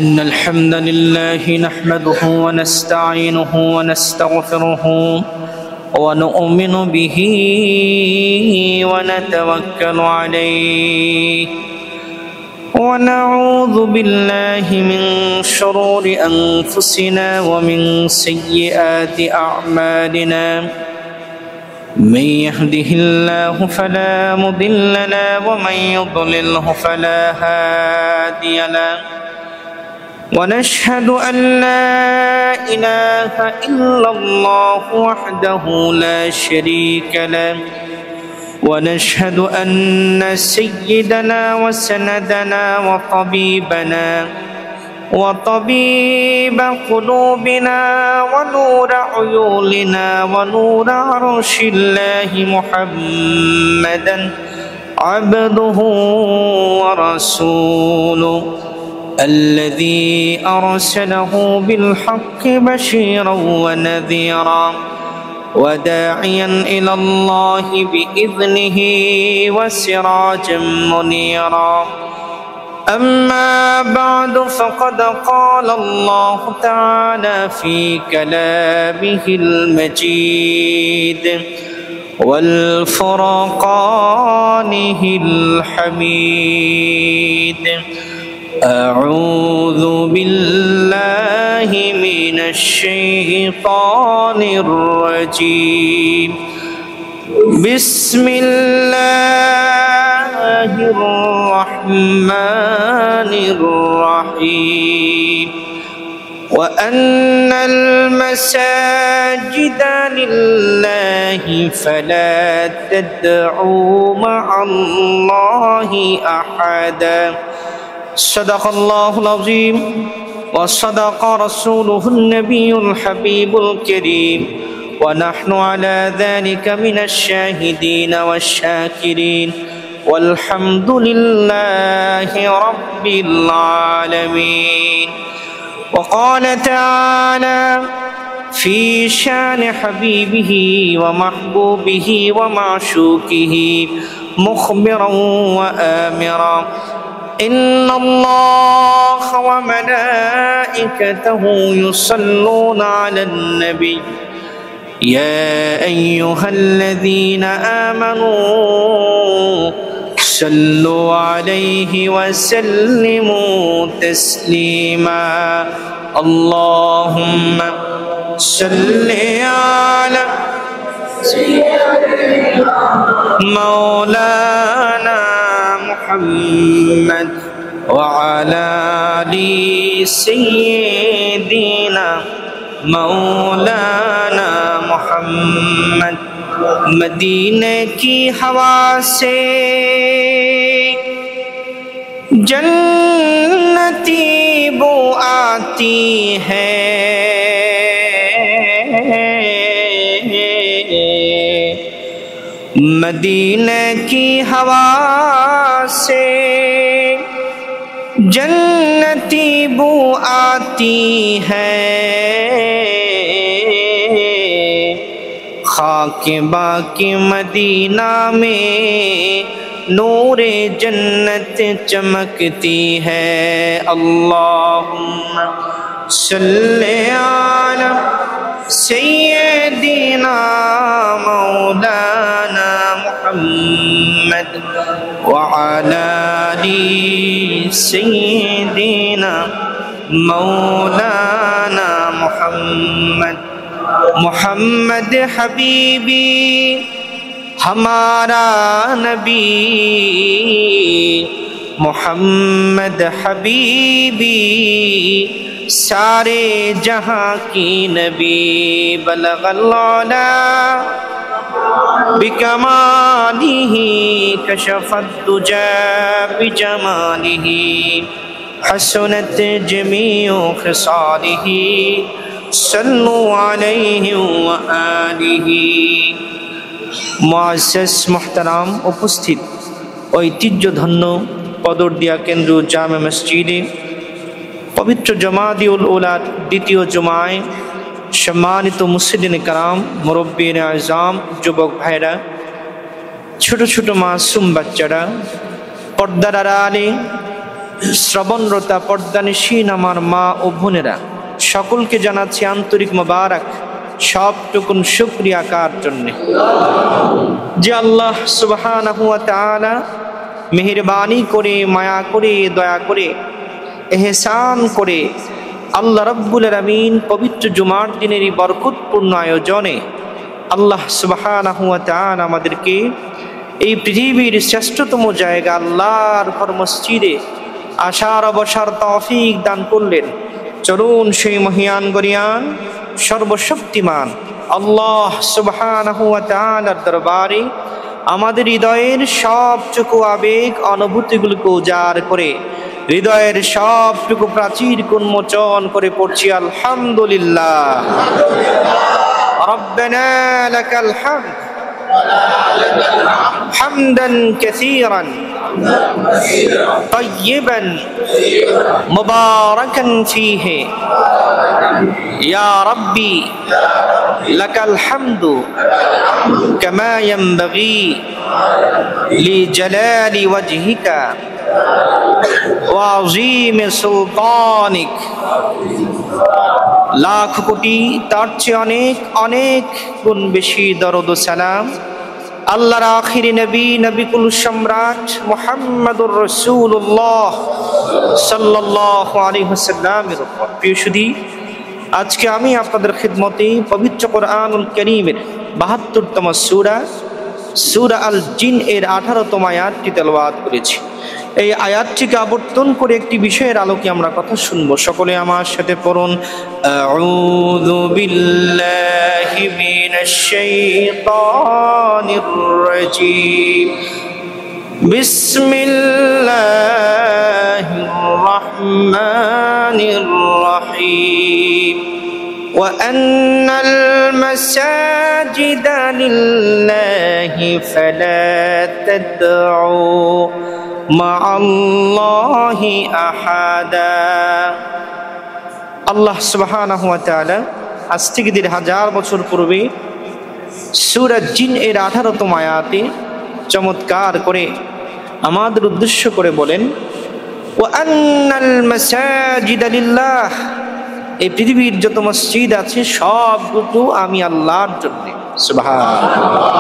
إن الحمد لله نحمده ونستعينه ونستغفره ونؤمن به ونتوكل عليه ونعوذ بالله من شرور أنفسنا ومن سيئات أعمالنا من يهده الله فلا مضل له ومن يضلله فلا هادي له ونشهد أن لا إله إلا الله وحده لا شريك له ونشهد أن سيدنا وسندنا وطبيبنا وطبيب قلوبنا ونور عيوننا ونور عرش الله محمدا عبده ورسوله الذي أرسله بالحق بشيرا ونذيرا وداعيا إلى الله بإذنه وسراجا منيرا أما بعد فقد قال الله تعالى في كلامه المجيد والفرقانه الحميد أعوذ بالله من الشيطان الرجيم بسم الله الرحمن الرحيم وأن المساجد لله فلا تدعوا مع الله أحدا صدق الله العظيم وصدق رسوله النبي الحبيب الكريم ونحن على ذلك من الشاهدين والشاكرين والحمد لله رب العالمين. وقال تعالى في شان حبيبه ومحبوبه ومعشوقه مخبرا وآمرا إن الله وملائكته يصلون على النبي يا أيها الذين آمنوا صلوا عليه وسلموا تسليما اللهم صل على مولانا محمد وعلى آل سيدنا مولانا محمد. مدینے کی ہوا سے جنتی بو آتی ہے مدینے کی ہوا سے جنتی بو آتی ہے خاک باقی مدینہ میں نور جنت چمکتی ہے اللہم صلی علی سیدنا مولانا محمد وعلى آل سيدنا مولانا محمد. محمد حبیبی ہمارا نبی محمد حبیبی سارے جہاں کی نبی بلغ العلا بکمالہ کشف الدجى بجمالہ حسنت جمیع خصالہ صلو علیہ وآلہ. মুআজ্জাজ মুহতারাম উপস্থিত ঐতিহ্যধন্য পদরদিয়া কেন্দ্র জামে মসজিদে পবিত্র জমাদিউল উলার দ্বিতীয় জুমায় সম্মানিত মুসলিম کرام মুরব্বিয়ানে আযম যুবক ভাইরা ছোট ছোট মাসুম বাচ্চারা পর্দার আড়ালে শ্রবণরতা পর্দানিসীন আমার মা ও বোনেরা, সকলকে জানাচ্ছি আন্তরিক মোবারক, সবটুকুন শুকরিয়া কার জন্যে? যে আল্লাহ সুবহানাহু ওয়া তাআলা মেহেরবানি করে, মায়া করে, দয়া করে, এহসান করে আল্লাহ রাব্বুল আলামিন পবিত্র জুমার দিনের এই বরকতপূর্ণ আয়োজনে আল্লাহ সুবহানাহু ওয়া তাআলা আমাদেরকে এই পৃথিবীর শ্রেষ্ঠতম জায়গা আল্লাহর ঘর মসজিদে আসার অবসর তৌফিক দান করলেন। চলুন সেই মহিয়ান গরিয়ান সর্বশক্তিমান আল্লাহ সুবহানাহু ওয়া তাআলার দরবারে আমাদের হৃদয়ের সবটুকু আবেগ অনুভূতিগুলোকে উজাড় করে, হৃদয়ের সবটুকু প্রাচীর উন্মোচন করে পড়ছি আলহামদুলিল্লাহ। রব্বানা লাকাল হামদ হামদান কাসীরান তাইয়িবান মুবারাকান ফীহি ইয়া রাব্বি লাকাল হামদু কামা ইয়ানবাগী লিজালালি ওয়াজহিকা ওয়া আযীমি সুলতানিক। লাখ কোটি তার চেয়ে অনেক অনেক গুণ বেশি দরুদ ও সালাম আল্লাহর আখিরি নবী, নবিকুল সম্রাট মুহাম্মদুর রাসূলুল্লাহ সাল্লাল্লাহু আলাইহি ওয়াসাল্লামের উপর। প্রিয় সুধী, আজকে আমি আপনাদের খিদমতে পবিত্র কোরআনুল কারীমের ৭২তম সূরা সূরা আল জিন এর ১৮তম আয়াতটি তেলাওয়াত করেছি। এই আয়াতটিকে আবর্তন করে একটি বিষয়ের আলোকে আমরা কথা শুনবো। সকলে আমার সাথে পড়ুন, আউযু বিল্লাহি মিনাশ শাইতানির রাজীম, বিসমিল্লাহির রাহমানির রাহিম। وأن المساجد لله فلا تدعوا مع الله أحدا। আল্লাহ সুবহানাহু ওয়া তাআলা আজ থেকে ১,৫০০ বছর পূর্বে সূরা জিন এর ১৮তম আয়াতে চমৎকার করে আমাদের উদ্দেশ্য করে বলেন, ওয়ান্নাল মাসাজিদা লিল্লাহ, এই পৃথিবীর যত মসজিদ আছে সবগুলো আমি আল্লাহর জন্য। সুবহানাল্লাহ।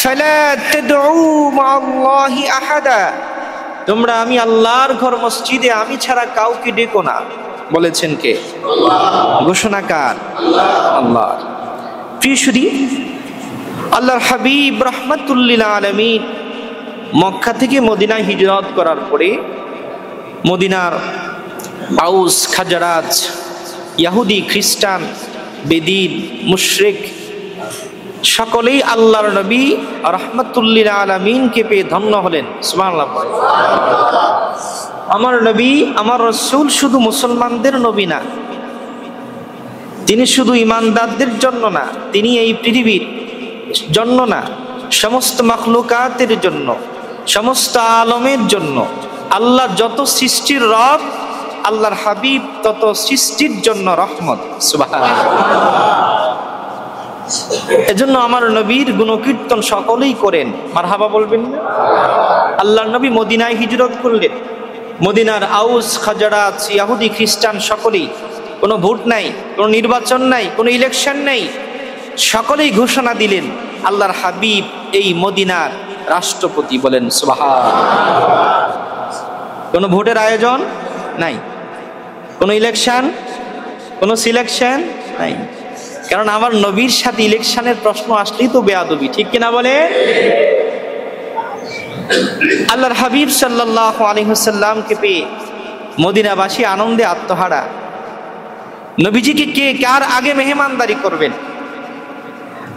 ফালা তাদউ মা'আল্লাহি আহাদা, তোমরা আমি আল্লাহর ঘর মসজিদে আমি ছাড়া কাউকে ডেকো না। বলেছেন কে? আল্লাহ। ঘোষণাকার আল্লাহ। প্রিয় সুধী, আল্লাহর হাবিব রাহমাতুল লিল আলামিন মক্কা থেকে মদিনায় হিজরত করার পরে মদিনার আউস, খাজরাজ, ইহুদি, খ্রিস্টান, বেদিন, মুশরিক সকলেই আল্লাহর নবী রাহমাতুল লিল আলামিনকে পেয়ে ধন্য হলেন। সুবহানাল্লাহ। আমার নবী, আমার রাসূল শুধু মুসলমানদের নবী না, তিনি শুধু ঈমানদারদের জন্য না, তিনি এই পৃথিবীর জন্য না, সমস্ত মাখলুকাতের জন্য, সমস্ত আলমের জন্য। আল্লাহ যত সৃষ্টির রব, আল্লাহর হাবিব তত সৃষ্টির জন্য রহমত। সুবহানাল্লাহ। এজন্য আমার নবীর গুণকীর্তন সকলেই করেন। মারহাবা বলবেন না? আল্লাহর নবী মদিনায় হিজরত করলেন। মদিনার আউস, খাজরাজ, ইহুদি, খ্রিস্টান সকলেই, কোনো ভোট নাই, কোনো নির্বাচন নাই, কোনো ইলেকশন নাই, সকলেই ঘোষণা দিলেন আল্লাহর হাবিব এই মদিনার রাষ্ট্রপতি। বলেন সুবহানাল্লাহ। কোনো ভোটের আয়োজন নাই, কোনো ইলেকশন, কোনো সিলেকশন নাই, কারণ আমার নবীর সাথে ইলেকশনের প্রশ্ন আসলেই তো বেয়াদবি, ঠিক কিনা বলে? আল্লাহর হাবিব সাল্লাল্লাহু আলাইহি ওয়াসাল্লামকে পেয়ে মদিনাবাসী আনন্দে আত্মহারা। নবীজিকে কে কার আগে মেহমানদারি করবেন,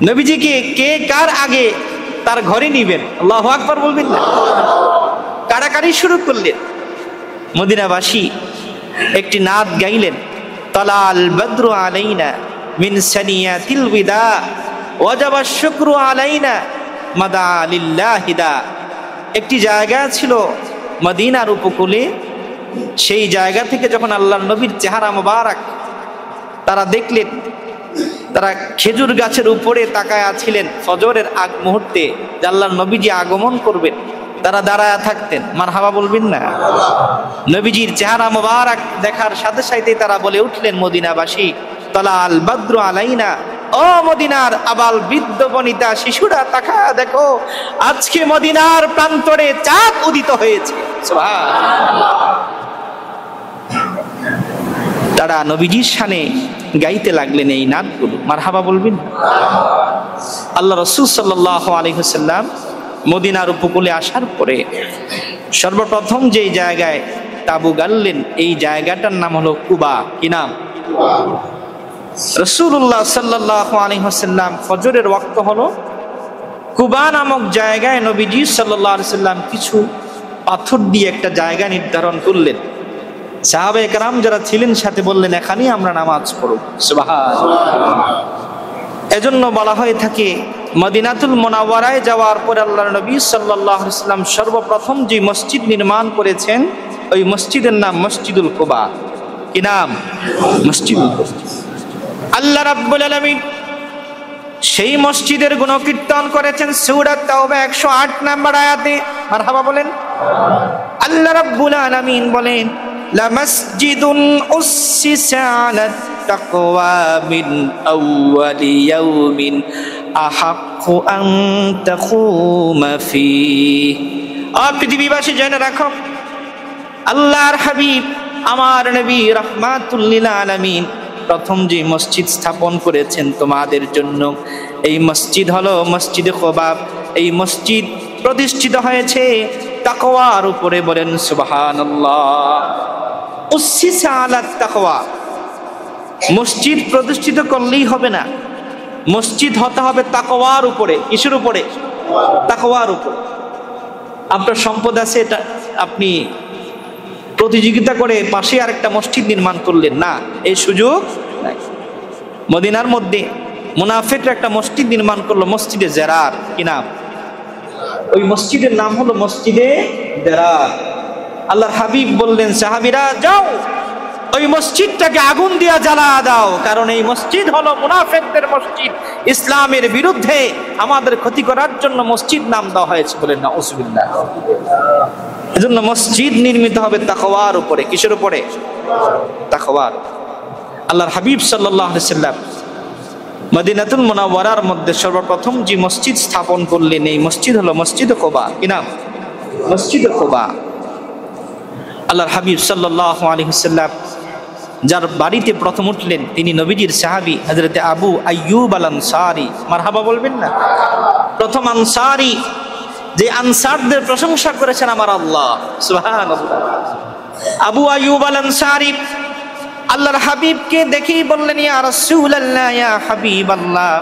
নবীজিকে কে কার আগে তার ঘরে নিবেন, আল্লাহু আকবার বলবেন না? কাড়াকাড়ি শুরু করলেন। মদিনাবাসী একটি নাদ গাইলেন, তালাল বদরু আলাইনা মিন সানিয়াতিল বিদা ওয়াজাবা শুকরু আলাইনা মাদা লিল্লাহি দা। একটি জায়গা ছিল মদিনার উপকূলে, সেই জায়গা থেকে যখন আল্লাহর নবীর চেহারা মোবারক তারা দেখলেন, তারা খেজুর গাছের উপরে তাকায়া ছিলেন ফজরের আগ মুহূর্তে যে আল্লাহর নবীজি আগমন করবেন। তারা দাঁড়ায় থাকতেন, মারহাবা বলবেন না? নবীজির চেহারা মোবারক দেখার সাথে সাথে তারা বলে উঠলেন, মদিনাবাসী, তালা আল বদ্র আলাইনা, ও মদিনার আবাল বৃদ্ধ বনিতা শিশুরা তাকায়া দেখো, আজকে মদিনার প্রান্তরে চাঁদ উদিত হয়েছে। সুবহানাল্লাহ। তারা নবীজির শানে গাইতে লাগলেন এই নাতগুলো, মারহাবা বলবেন? আল্লাহ রাসূল সাল্লাল্লাহু আলাইহি ওয়াসাল্লাম মদিনার উপকূলে আসার পরে সর্বপ্রথম যেই জায়গায় তাবু গাড়লেন, এই জায়গাটার নাম হলো কুবা। কি নাম? রাসূলুল্লাহ সাল্লাল্লাহু আলাইহি ওয়াসাল্লাম ফজরের ওয়াক্ত হলো, কুবা নামক জায়গায় নবীজি সাল্লাল্লাহু আলাইহি ওয়াসাল্লাম কিছু পাথর দিয়ে একটা জায়গা নির্ধারণ করলেন। সাহাবায়ে কেরাম যারা ছিলেন সাথে বললেন, এখানেই আমরা নামাজ পড়ব। সুবহানাল্লাহ। এজন্য বলা হয়ে থাকে, মদিনাতুল মুনাওয়ারায় যাওয়ার পরে আল্লাহর নবী সাল্লাল্লাহু আলাইহি ওয়াসাল্লাম সর্বপ্রথম যে মসজিদ নির্মাণ করেছেন, ওই মসজিদের নাম মসজিদুল কুবা। কি নাম? মসজিদুল কুবা। আল্লাহ রাব্বুল আলামিন সেই মসজিদের গুণকীর্তন করেছেন সূরা তাওবা 108 নম্বর আয়াতে, মারহাবা বলেন। আল্লাহ রাব্বুল আলামিন বলেন, লামাসজিদুন উসসিসা আলাত তাকওয়া মিন আউয়ালি ইয়াউমিন আহাক্কু আন তাকুমা ফীহি। পৃথিবীবাসী জেনে রাখো, আল্লাহর হাবিব আমার নবী রাহমাতুল লিল আলামিন প্রথম যে মসজিদ স্থাপন করেছেন তোমাদের জন্য, এই মসজিদ হলো মসজিদে কুবা। এই মসজিদ প্রতিষ্ঠিত হয়েছে তাকওয়ার উপরে, বলেন সুবহানাল্লাহ। উসসিসা আলাত তাকওয়া। মসজিদ প্রতিষ্ঠিত করলেই হবে না, মসজিদ হতে হবে তাকওয়ার উপরে। কিসের উপরে? তাকওয়ার উপরে। আপনার সম্পদ আছে, এটা আপনি প্রতিযোগিতা করে পাশে আরেকটা মসজিদ নির্মাণ করলেন না, এই সুযোগ নাই। মদিনার মধ্যে মুনাফিকরা একটা মসজিদ নির্মাণ করলো, মসজিদে জেরার। কি নাম? ওই মসজিদের নাম হলো মসজিদে জেরার। আল্লাহর হাবিব বললেন, সাহাবীরা যাও ওই মসজিদটাকে আগুন দিয়ে জ্বালা দাও, কারণ এই মসজিদ হলো মুনাফিকদের মসজিদ, ইসলামের বিরুদ্ধে আমাদের ক্ষতি করার জন্য মসজিদ নাম দেওয়া হয়েছে। বলেন নাউযুবিল্লাহ। এজন্য মসজিদ নির্মিত হবে তাকওয়ার উপরে। কিসের উপরে? তাকওয়ার। আল্লাহর হাবিব সাল্লাল্লাহু আলাইহি ওয়াসাল্লাম মদিনাতুল মুনাওয়ারার মধ্যে সর্বপ্রথম যে মসজিদ স্থাপন করলেন, এই মসজিদ হলো মসজিদে কুবা। কি নাম? মসজিদে কুবা। আল্লাহর হাবিব সাল্লাল্লাহু আলাইহি ওয়াসাল্লাম যার বাড়িতে প্রথম উঠলেন, তিনি নবীজির সাহাবী হযরতে আবু আইয়ুব আল আনসারী। মারহাবা বলবেন না? প্রথম আনসারী, যে আনসারদের প্রশংসা করেছেন আমার আল্লাহ। সুবহানাল্লাহ। আবু আইয়ুব আল আনসারী আল্লাহর হাবিবকে দেখেই বললেন, ইয়া রাসূলুল্লাহ, ইয়া হাবিবাল্লাহ,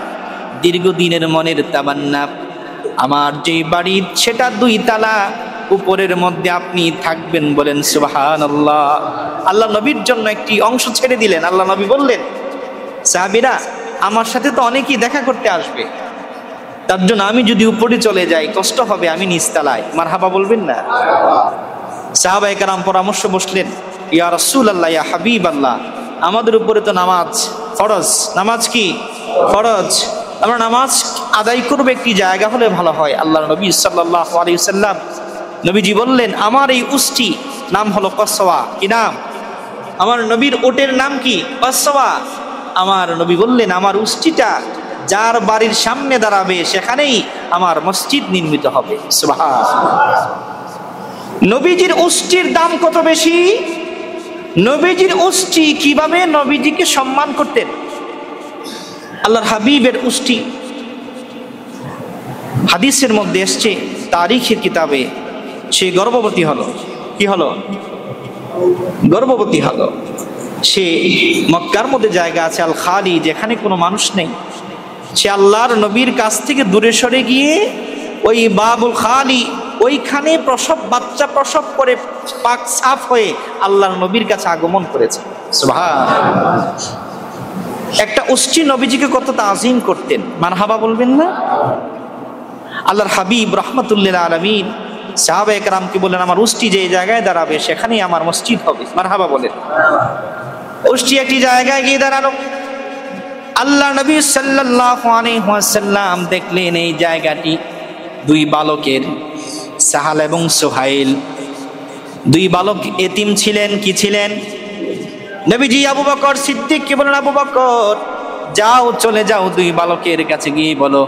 দীর্ঘদিনের মনের তামান্না, আমার যে বাড়ি সেটা 2 তালা, উপরের মধ্যে আপনি থাকবেন। বলেন সুবহানাল্লাহ। আল্লাহ নবীর জন্য একটি অংশ ছেড়ে দিলেন। আল্লাহ নবী বললেন, সাহাবীরা আমার সাথে তো অনেকেই দেখা করতে আসবে, তার জন্য আমি যদি উপরে চলে যাই কষ্ট হবে, আমি নিচতলায়। মারহাবা বলবেন না? সাহাবায়ে কেরাম পরামর্শ বসলেন, ইয়া রাসূলুল্লাহ, ইয়া হাবিবাল্লাহ, আমাদের উপরে তো নামাজ ফরজ। নামাজ কি? ফরজ। আমরা নামাজ আদায় করব একটি জায়গা হলে ভালো হয়। আল্লাহর নবী সাল্লাল্লাহু আলাইহি ওয়াসাল্লাম নবীজি বললেন, আমার এই উষ্টি নাম হলো কসওয়া। কি নাম? আমার নবীর ওটের নাম কি? কসওয়া। আমার নবী বললেন, আমার উষ্টিটা যার বাড়ির সামনে দাঁড়াবে সেখানেই আমার মসজিদ নির্মিত হবে। সুবহানাল্লাহ। নবীজির উষ্টির দাম কত বেশি! নবীজির উষ্টি কিভাবে নবীজিকে সম্মান করতেন। আল্লাহর হাবিবের উষ্টি হাদিসের মধ্যে এসছে, তারিখের কিতাবে, সে গর্ভবতী হলো। কি হলো? গর্ভবতী হলো। সে মক্কার মধ্যে জায়গা আছে আল খালি, যেখানে কোনো মানুষ নেই। সে আল্লাহর নবীর কাছ থেকে দূরে সরে গিয়ে ওই বাবুল খালি, ওইখানে বাচ্চা প্রসব করে পাক সাফ হয়ে আল্লাহর নবীর কাছে আগমন করেছে। সুবহানাল্লাহ। একটা উষ্টি নবীজিকে কত তাজিম করতেন, মারহাবা বলবেন না? আল্লাহর হাবিব রাহমাতুল লিল আলামিন সাহাবায়ে কেরামকে বললেন, আমার উষ্টি যে জায়গায় দাঁড়াবে সেখানেই আমার মসজিদ হবে। মারহাবা বলেন। উষ্টি একটি জায়গায় গিয়ে দাঁড়ানো। আল্লাহ নবী সাল্লাল্লাহু আলাইহি ওয়াসাল্লাম দেখলেন এই জায়গাটি 2 বালকের সাহাল এবং সুহাইল। দুই বালক এতিম ছিলেন। কি ছিলেন? নবীজি আবু বকর সিদ্দিককে বলেন, আবু বকর যাও, চলে যাও, দুই বালকের কাছে গিয়ে বলো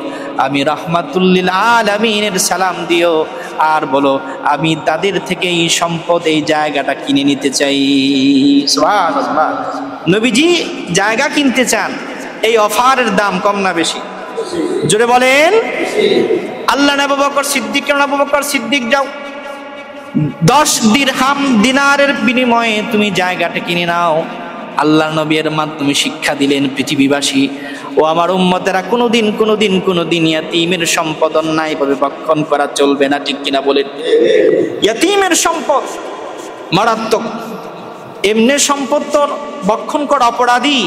আমি রাহমাতুল লিল আলামিনের সালাম দিও, আর বলো আমি তাদের থেকে এই সম্পদ, এই জায়গাটা কিনে নিতে চাই। সুবহানাল্লাহ। নবীজি জায়গা কিনতে চান। এই অফারের দাম কম না বেশি? জোরে বলেন। আল্লাহ আবু বকর সিদ্দিক, আবু বকর সিদ্দিক যাও, 10 দিরহাম দিনারের বিনিময়ে তুমি জায়গাটা কিনে নাও। আল্লাহ নবীর মাধ্যমে শিক্ষা দিলেন পৃথিবীবাসী, ও আমার উম্মতেরা, কোনোদিন ইয়াতীমের সম্পদ অন্যায়ভাবে ভক্ষণ করা চলবে না। ঠিক কিনা বলেন? ইয়াতীমের সম্পদ মারাত্মক। এমনি সম্পদ তো ভক্ষণ করা অপরাধী,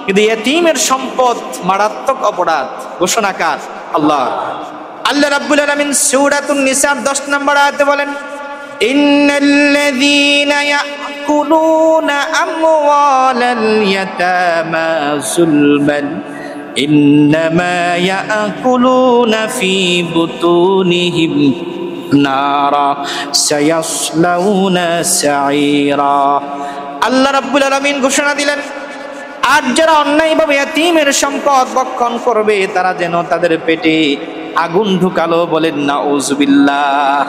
কিন্তু ইয়াতীমের সম্পদ মারাত্মক অপরাধ। ঘোষণাকার আল্লাহ। আল্লাহ রাব্বুল আলামিন সূরাতুন নিসার 10 নম্বর আয়াতে বলেন, ইন্নাল্লাযীনা ইয়াকুলুনা আমওয়ালাল ইয়াতামা যুলমান ইন্নামা ইয়াকুলুনা ফি বুতুনিহিম নারা সায়াসলাউনা সাঈরা। আল্লাহ রাব্বুল আলামিন ঘোষণা দিলেন, আর যারা অন্যায়ভাবে ইয়াতীমের সম্পদ ভক্ষণ করবে তারা যেন তাদের পেটে আগুন ঢুকালো। বলেন নাউযুবিল্লাহ।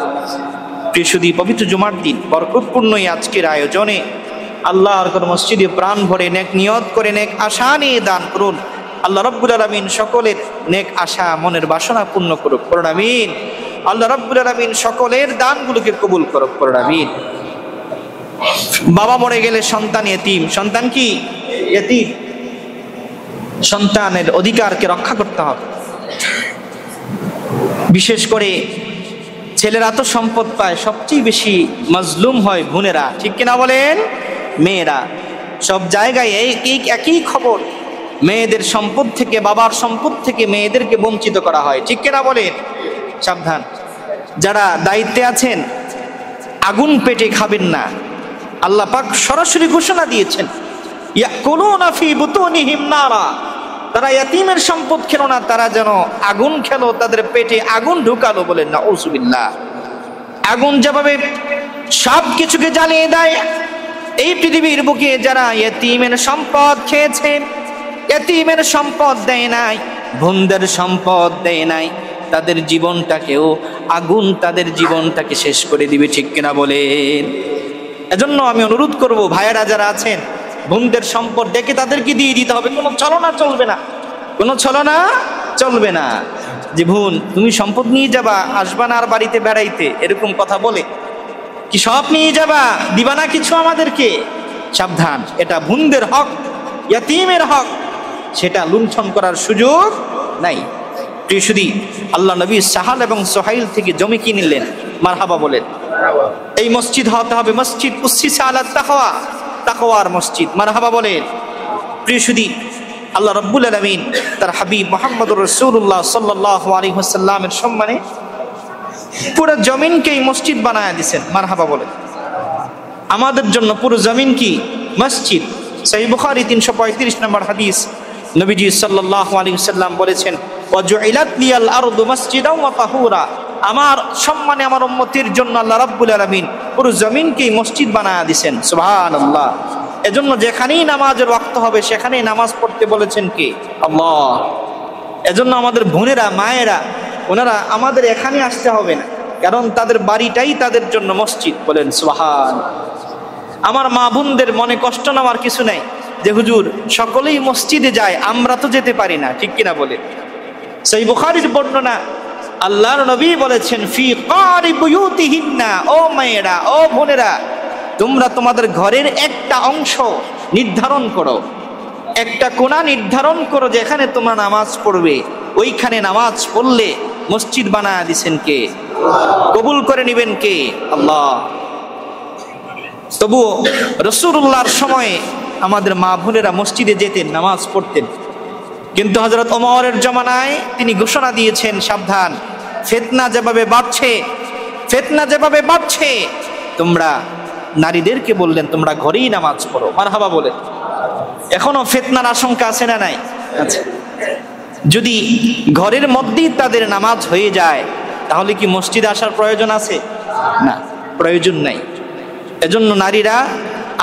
প্রিয়সুদী, পবিত্র জুমার দিন, বরকতপূর্ণ এই আজকের আয়োজনে আল্লাহর ঘর মসজিদে প্রাণ ভরে নেক নিয়ত করে নেক আশা নিয়ে দান করুন। আল্লাহ রাব্বুল আলামিন সকলের নেক আশা, মনের বাসনা পূর্ণ করুক। করুন আমিন। আল্লাহ রাব্বুল আলামিন সকলের দানগুলোকে কবুল করুক। করুন আমিন। বাবা মরে গেলে সন্তান ইতিম। সন্তান কি? ইতিম। সন্তানের অধিকারকে রক্ষা করতে হবে। বিশেষ করে ছেলেরা তো সম্পদ পায়, সবচেয়ে বেশি মাজলুম হয় বোনেরা। ঠিক কিনা বলেন? মেয়েরা। সব জায়গায় একই খবর, মেয়েদের সম্পদ থেকে, বাবার সম্পদ থেকে মেয়েদেরকে বঞ্চিত করা হয়। ঠিক কিনা বলেন? সাবধান। যারা দায়িত্বে আছেন, আগুন পেটে খাবেন না। আল্লাহ পাক সরাসরি ঘোষণা দিয়েছেন, ইয়াকুলুনা ফি বুতুনিহিম নারা। তারা ইয়াতীমের সম্পদ খেলো না, তারা যেন আগুন খেলো, তাদের পেটে আগুন ঢুকালো। বলেন নাউযুবিল্লাহ। আগুন যেভাবে সব কিছুকে জ্বালিয়ে দেয়, এই পৃথিবীর বুকে যারা ইয়াতীমের সম্পদ খেয়েছে, ইয়াতীমের সম্পদ দেয় নাই, বোনদের সম্পদ দেয় নাই, তাদের জীবনটাকেও আগুন তাদের জীবনটাকে শেষ করে দিবে। ঠিক কিনা বলেন? এজন্য আমি অনুরোধ করব, ভাইয়েরা যারা আছেন, বোনদের সম্পদ ডেকে তাদেরকে দিয়ে দিতে হবে। কোনো ছলনা চলবে না, কোনো ছলনা চলবে না। যে বোন তুমি সম্পদ নিয়ে যাবা, আসবা না আর বাড়িতে বেড়াইতে, এরকম কথা বলে কি সব নিয়ে যাবা, দিবা না কিছু আমাদেরকে? সাবধান, এটা বোনদের হক, ইয়াতীমের হক, সেটা লুণ্ঠন করার সুযোগ নাই। প্রিয়সুদী, আল্লাহ নবী সাহাল এবং সোহাইল থেকে জমি কিনে নিলেন। মারহাবা বলেন। এই মসজিদ হতে হবে মসজিদ উসসিসা আলা তাকওয়া, তাকওয়ার মসজিদ। মারহাবা বলেন। প্রিয়সুদী, আল্লাহ রাব্বুল আলামিন তার হাবিব মুহাম্মদুর রাসূলুল্লাহ সাল্লাল্লাহু আলাইহি ওয়াসাল্লামের সম্মানে পুরো জমিনকে মসজিদ বানায়া দিয়েছেন। মারহাবা বলেন। আমাদের জন্য পুরো জমিন কি মসজিদ। সহিহ বুখারী 335 নম্বর হাদিস, নবীজি সাল্লাল্লাহু আলাইহি ওয়াসাল্লাম বলেছেন, ওয়াজুইলাত লিয়াল আরদু মাসজিদাও ওয়া তাহুরা। আমার সম্মানে আমার উম্মতের জন্য আল্লাহ রাব্বুল আলামিন পুরো জমিনকে মসজিদ বানায়া দিয়েছেন। সুবহানাল্লাহ। এজন্য যেখানেই নামাজের ওয়াক্ত হবে সেখানেই নামাজ পড়তে বলেছেন কে? আল্লাহ। এজন্য আমাদের বোনেরা, মায়েরা, ওনারা আমাদের এখানে আসতে হবে না, কারণ তাদের বাড়িটাই তাদের জন্য মসজিদ। বলেন সুবহান। আমার মা বোনদের মনে কষ্ট নেওয়ার কিছু নাই যে হুজুর সকলেই মসজিদে যায়, আমরা তো যেতে পারি না। ঠিক কিনা বলেন? সহিহ বুখারীর বর্ণনা, আল্লাহর নবী বলেছেন, ফি কারি বুয়ুতিহিন্না, ও মায়েরা, ও বোনেরা, তোমরা তোমাদের ঘরের একটা অংশ নির্ধারণ করো, একটা কোণা নির্ধারণ করো যেখানে তোমরা নামাজ পড়বে। ওইখানে নামাজ পড়লে মসজিদ বানায়া দিছেন কে? কবুল করে নেবেন কে? আল্লাহ। তবুও রাসূলুল্লাহর সময়ে আমাদের মা বোনেরা মসজিদে যেতেন, নামাজ পড়তেন। কিন্তু হযরত ওমরের জামানায় তিনি ঘোষণা দিয়েছেন, সাবধান, ফিতনা যেভাবে বাড়ছে, তোমরা নারীদেরকে বললেন তোমরা ঘরেই নামাজ পড়ো। মারহাবা বলেন। এখনো ফিতনার আশঙ্কা আছে না নাই? আচ্ছা, যদি ঘরের মধ্যেই তাদের নামাজ হয়ে যায় তাহলে কি মসজিদে আসার প্রয়োজন আছে? না, প্রয়োজন নাই। এজন্য নারীরা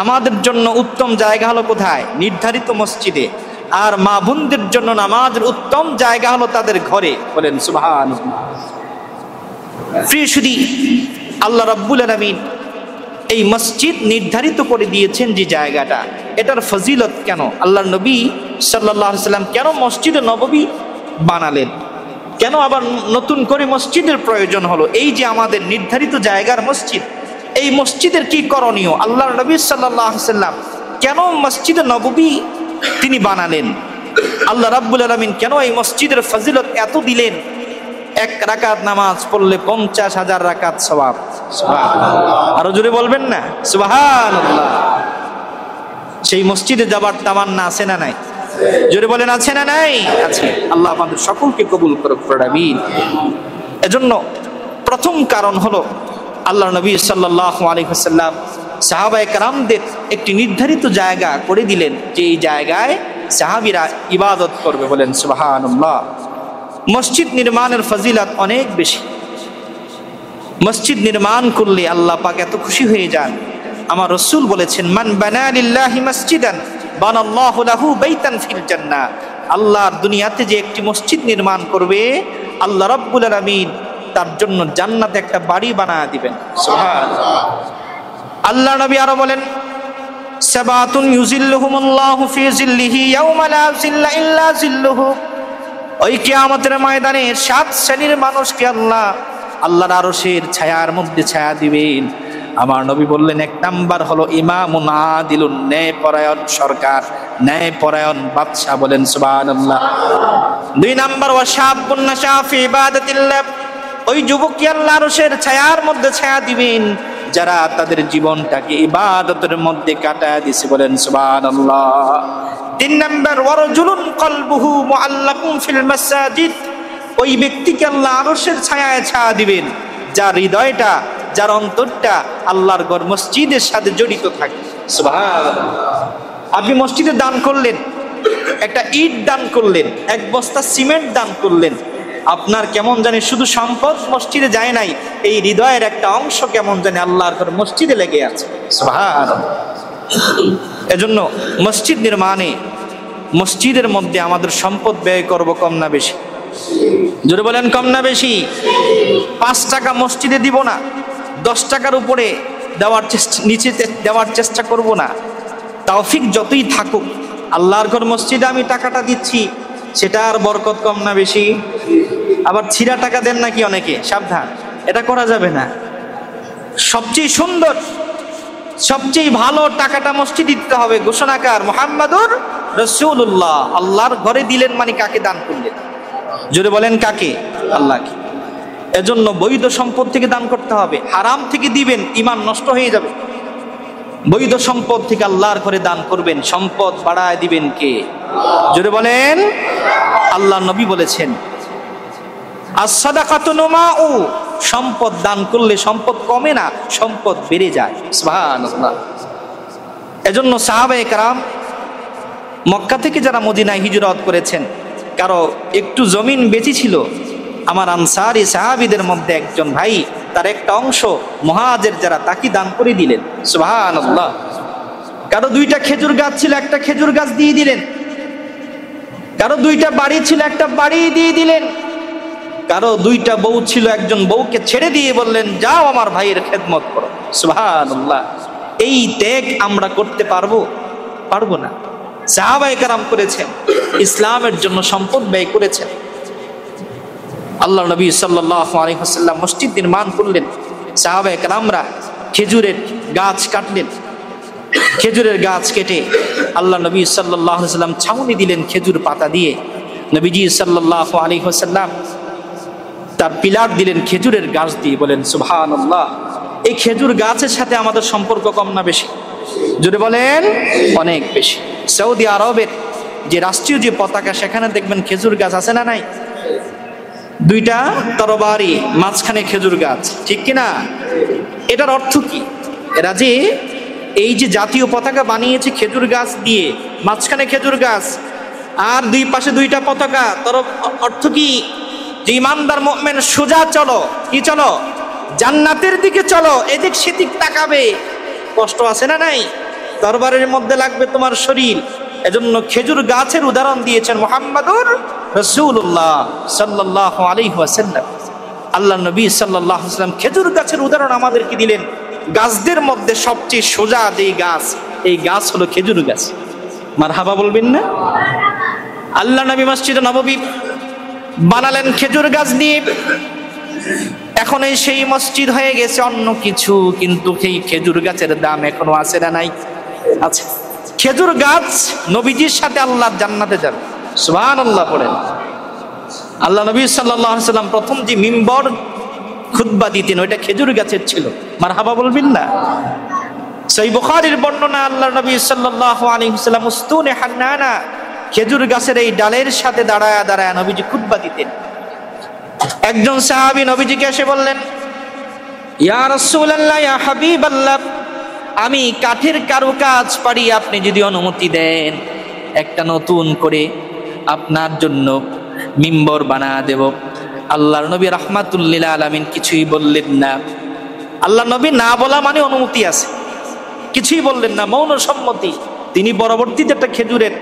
আমাদের জন্য উত্তম জায়গা হলো কোথায়? নির্ধারিত মসজিদে। আর মা বোনদের জন্য নামাজের উত্তম জায়গা হলো তাদের ঘরে। বলেন সুবহানাল্লাহ। প্রিয় সুধী, আল্লাহ রাব্বুল আলামিন এই মসজিদ নির্ধারিত করে দিয়েছেন যে জায়গাটা, এটার ফজিলত কেন? আল্লাহর নবী সাল্লাল্লাহু আলাইহি সাল্লাম কেন মসজিদে নববী বানালেন? কেন আবার নতুন করে মসজিদের প্রয়োজন হলো? এই যে আমাদের নির্ধারিত জায়গার মসজিদ, এই মসজিদের কি করণীয়? আল্লাহর নবী সাল্লাল্লাহু আলাইহি সাল্লাম কেন মসজিদে নববী তিনি বানালেন? আল্লাহ রাব্বুল আলামিন কেন এই মসজিদের ফজিলত এত দিলেন? এক রাকাত নামাজ পড়লে 50,000 রাকাত সওয়াব। সুবহানাল্লাহ। আরো জোরে বলবেন না সুবহানাল্লাহ। সেই মসজিদে যাবার তামান্না আছে না নাই? জোরে বলেন আছে না নাই? আছে। আল্লাহ আমাদের সকলকে কবুল করুক, আমিন। এজন্য প্রথম কারণ হলো আল্লাহর নবী সাল্লাল্লাহু আলাইহি ওয়াসাল্লাম সাহাবায়ে কেরামদের একটি নির্ধারিত জায়গা করে দিলেন, যে এই জায়গায় সাহাবীরা ইবাদত করবে। বলেন সুবহানাল্লাহ। মসজিদ নির্মাণের ফজিলত অনেক বেশি। মসজিদ নির্মাণ করলে আল্লাহ পাক এত খুশি হয়ে যান। আমার রাসূল বলেছেন, মান বানা লিল্লাহি মসজিদান বানাল্লাহু লাহু বাইতান ফিল জান্নাহ। আল্লাহর দুনিয়াতে যে একটি মসজিদ নির্মাণ করবে, আল্লাহ রাব্বুল আলামিন তার জন্য জান্নাতে একটা বাড়ি বানায় দিবেন। সুবহানাল্লাহ। আল্লাহ নবী আরো বলেন, সাবাতুন ইউজিল্লুহুমুল্লাহু ফি জিল্লিহি ইয়াওমা লা জিল্লা ইল্লা জিল্লুহু। ওই কিয়ামতের ময়দানে 7 শ্রেণীর মানুষকে আল্লাহ আল্লাহর আরশের ছায়ার মধ্যে ছায়া দিবেন। আমার নবী বললেন, এক নাম্বার হলো ইমামুন আদিলুন, ন্যায়পরায়ণ সরকার, ন্যায়পরায়ণ বাদশা। বলেন সুবহানাল্লাহ। 2 নাম্বার ওয়া শাবুন নাশা ফি ইবাদাতিল্লাহ, ওই যুবককে আল্লাহ আরশের ছায়ার মধ্যে ছায়া দিবেন যারা তাদের জীবনটাকে ইবাদতের মধ্যে কাটায় দিয়েছে। বলেন সুবহানাল্লাহ। 3 নাম্বার ওয়া রাজুলুন কলবুহু মুআল্লাকুন ফিল মাসাজিদ, ওই ব্যক্তিকে আল্লাহ আরশের ছায়ায় ছায়া দিবেন যার হৃদয়টা, যার অন্তরটা আল্লাহর ঘর মসজিদের সাথে জড়িত থাকে। সুবহানাল্লাহ। আপনি মসজিদে দান করলেন, একটা ইট দান করলেন, 1 বস্তা সিমেন্ট দান করলেন, আপনার কেমন জানি শুধু সম্পদ মসজিদে যায় নাই, এই হৃদয়ের একটা অংশ কেমন জানি আল্লাহর ঘর মসজিদে লেগে আছে। সুবহানাল্লাহ। এজন্য মসজিদ নির্মাণে, মসজিদের মধ্যে আমাদের সম্পদ ব্যয় করব কম না বেশি? জোরে বলেন কম না বেশি? 5 টাকা মসজিদে দিব না, 10 টাকার উপরে নিচে দেওয়ার চেষ্টা করব না। তৌফিক যতই থাকুক, আল্লাহর ঘর মসজিদে আমি টাকাটা দিচ্ছি, সেটার বরকত কম না বেশি? আবার ছিঁড়া টাকা দেন নাকি অনেকে, সাবধান, এটা করা যাবে না। সবচেয়ে সুন্দর, সবচেয়ে ভালো টাকাটা মসজিদে দিতে হবে। ঘোষণাকার মুহাম্মাদুর রাসূলুল্লাহ। আল্লাহর ঘরে দিলেন মানে কাকে দান করলেন? জোরে বলেন কাকে? আল্লাহকে। এজন্য বৈধ সম্পদ থেকে দান করতে হবে। হারাম থেকে দিবেন, ঈমান নষ্ট হয়ে যাবে। বৈধ সম্পদ থেকে আল্লাহর ঘরে দান করবেন। সম্পদ বাড়ায় দিবেন কে? জোরে বলেন। আল্লাহ নবী বলেছেন, as-sadaqatu numa'u, সম্পদ দান করলে সম্পদ কমে না, সম্পদ বেড়ে যায়। সুবহানাল্লাহ। এজন্য সাহাবায়ে কেরাম মক্কা থেকে যারা মদিনায় হিজরত করেছেন, কারো একটু জমিন বেঁচে ছিল, আমার আনসারী সাহাবীদের মধ্যে একজন ভাই তার একটা অংশ মুহাজির যারা তাকে দান করে দিলেন। সুবহানাল্লাহ। কারো 2টা খেজুর গাছ ছিল, একটা খেজুর গাছ দিয়ে দিলেন। কারো 2টা বাড়ি ছিল, একটা বাড়ি দিয়ে দিলেন। কারো 2টা বউ ছিল, একজন বউকে ছেড়ে দিয়ে বললেন, যাও আমার ভাইয়ের খেদমত করো। সুবহানাল্লাহ। এই ত্যাগ আমরা করতে পারবো? পারবো না। সাহাবায়ে কেরাম করেছেন, ইসলামের জন্য সম্পদ ব্যয় করেছেন। আল্লাহ নবী সাল্লাল্লাহু আলাইহি ওয়াসাল্লাম মসজিদ নির্মাণ করলেন। সাহাবায়ে কেরামরা খেজুরের গাছ কাটলেন। খেজুরের গাছ কেটে আল্লাহ নবী সাল্লাল্লাহু আলাইহি ওয়াসাল্লাম ছাউনি দিলেন খেজুর পাতা দিয়ে। নবীজি সাল্লাল্লাহু আলাইহি ওয়াসাল্লাম তার পিলার দিলেন খেজুরের গাছ দিয়ে। বলেন সুবহানাল্লাহ। এই খেজুর গাছের সাথে আমাদের সম্পর্ক কম না বেশি? যদি বলেন অনেক বেশি। সৌদি আরবের যে রাষ্ট্রীয় যে পতাকা, সেখানে দেখবেন খেজুর গাছ আছে না নাই? 2টা তরবারি, মাঝখানে খেজুর গাছ, ঠিক কিনা? এটার অর্থ কি? এরা যে এই যে জাতীয় পতাকা বানিয়েছে খেজুর গাছ দিয়ে, মাঝখানে খেজুর গাছ আর 2 পাশে 2টা পতাকা, তার অর্থ কি? যে ইমানদার মুমিন সোজা চলো, কি চলো? জান্নাতের দিকে চলো, এদিক সেদিক তাকাবে, কষ্ট আছে না নাই? দরবারের মধ্যে লাগবে তোমার শরীর। এজন্য খেজুর গাছের উদাহরণ দিয়েছেন মুহাম্মাদুর রাসূলুল্লাহ সাল্লাল্লাহু আলাইহি ওয়াসাল্লাম। আল্লাহ নবী সাল্লাল্লাহু আলাইহি ওয়াসাল্লাম খেজুর গাছের উদাহরণ আমাদেরকে দিলেন। গাছদের মধ্যে সবচেয়ে সোজা যেই গাছ, এই গাছ হলো খেজুর গাছ। মারহাবা বলবেন না? আল্লাহ নবী মসজিদে নববী বানালেন খেজুর গাছ দিয়ে। এখন এই সেই মসজিদ হয়ে গেছে অন্য কিছু, কিন্তু সেই খেজুর গাছের দাম এখনো আছে না নাই? আছে। খেজুর গাছ নবীজির সাথে আল্লাহর জান্নাতে যাবে। সুবহানাল্লাহ পড়েন। আল্লাহ নবী সাল্লাল্লাহু আলাইহি ওয়াসাল্লাম প্রথম যে মিম্বর খুতবা দিতেন ওইটা খেজুর গাছের ছিল। মারহাবা বলবেন না? সহিহ বুখারীর বর্ণনা, আল্লাহ নবী সাল্লাল্লাহু আলাইহি ওয়াসাল্লাম উস্তুনে হান্নানা, খেজুর গাছের এই ডালের সাথে দাঁড়ায়া দাঁড়ায়া নবীজি খুতবা দিতেন। একজন সাহাবী নবীজিকে এসে বললেন, ইয়া রাসূলুল্লাহ, ইয়া হাবিবাল্লাহ, আমি কাঠের কারুকাজ পারি, আপনি যদি অনুমতি দেন একটা নতুন করে আপনার জন্য মিম্বর বানায়া দেব। আল্লাহর নবী রাহমাতুল লিল আলামিন কিছুই বললেন না। আল্লাহ নবী না বলা মানে অনুমতি আছে, কিছুই বললেন না, মৌন সম্মতি। তিনি পরবর্তীতে একটা খেজুরের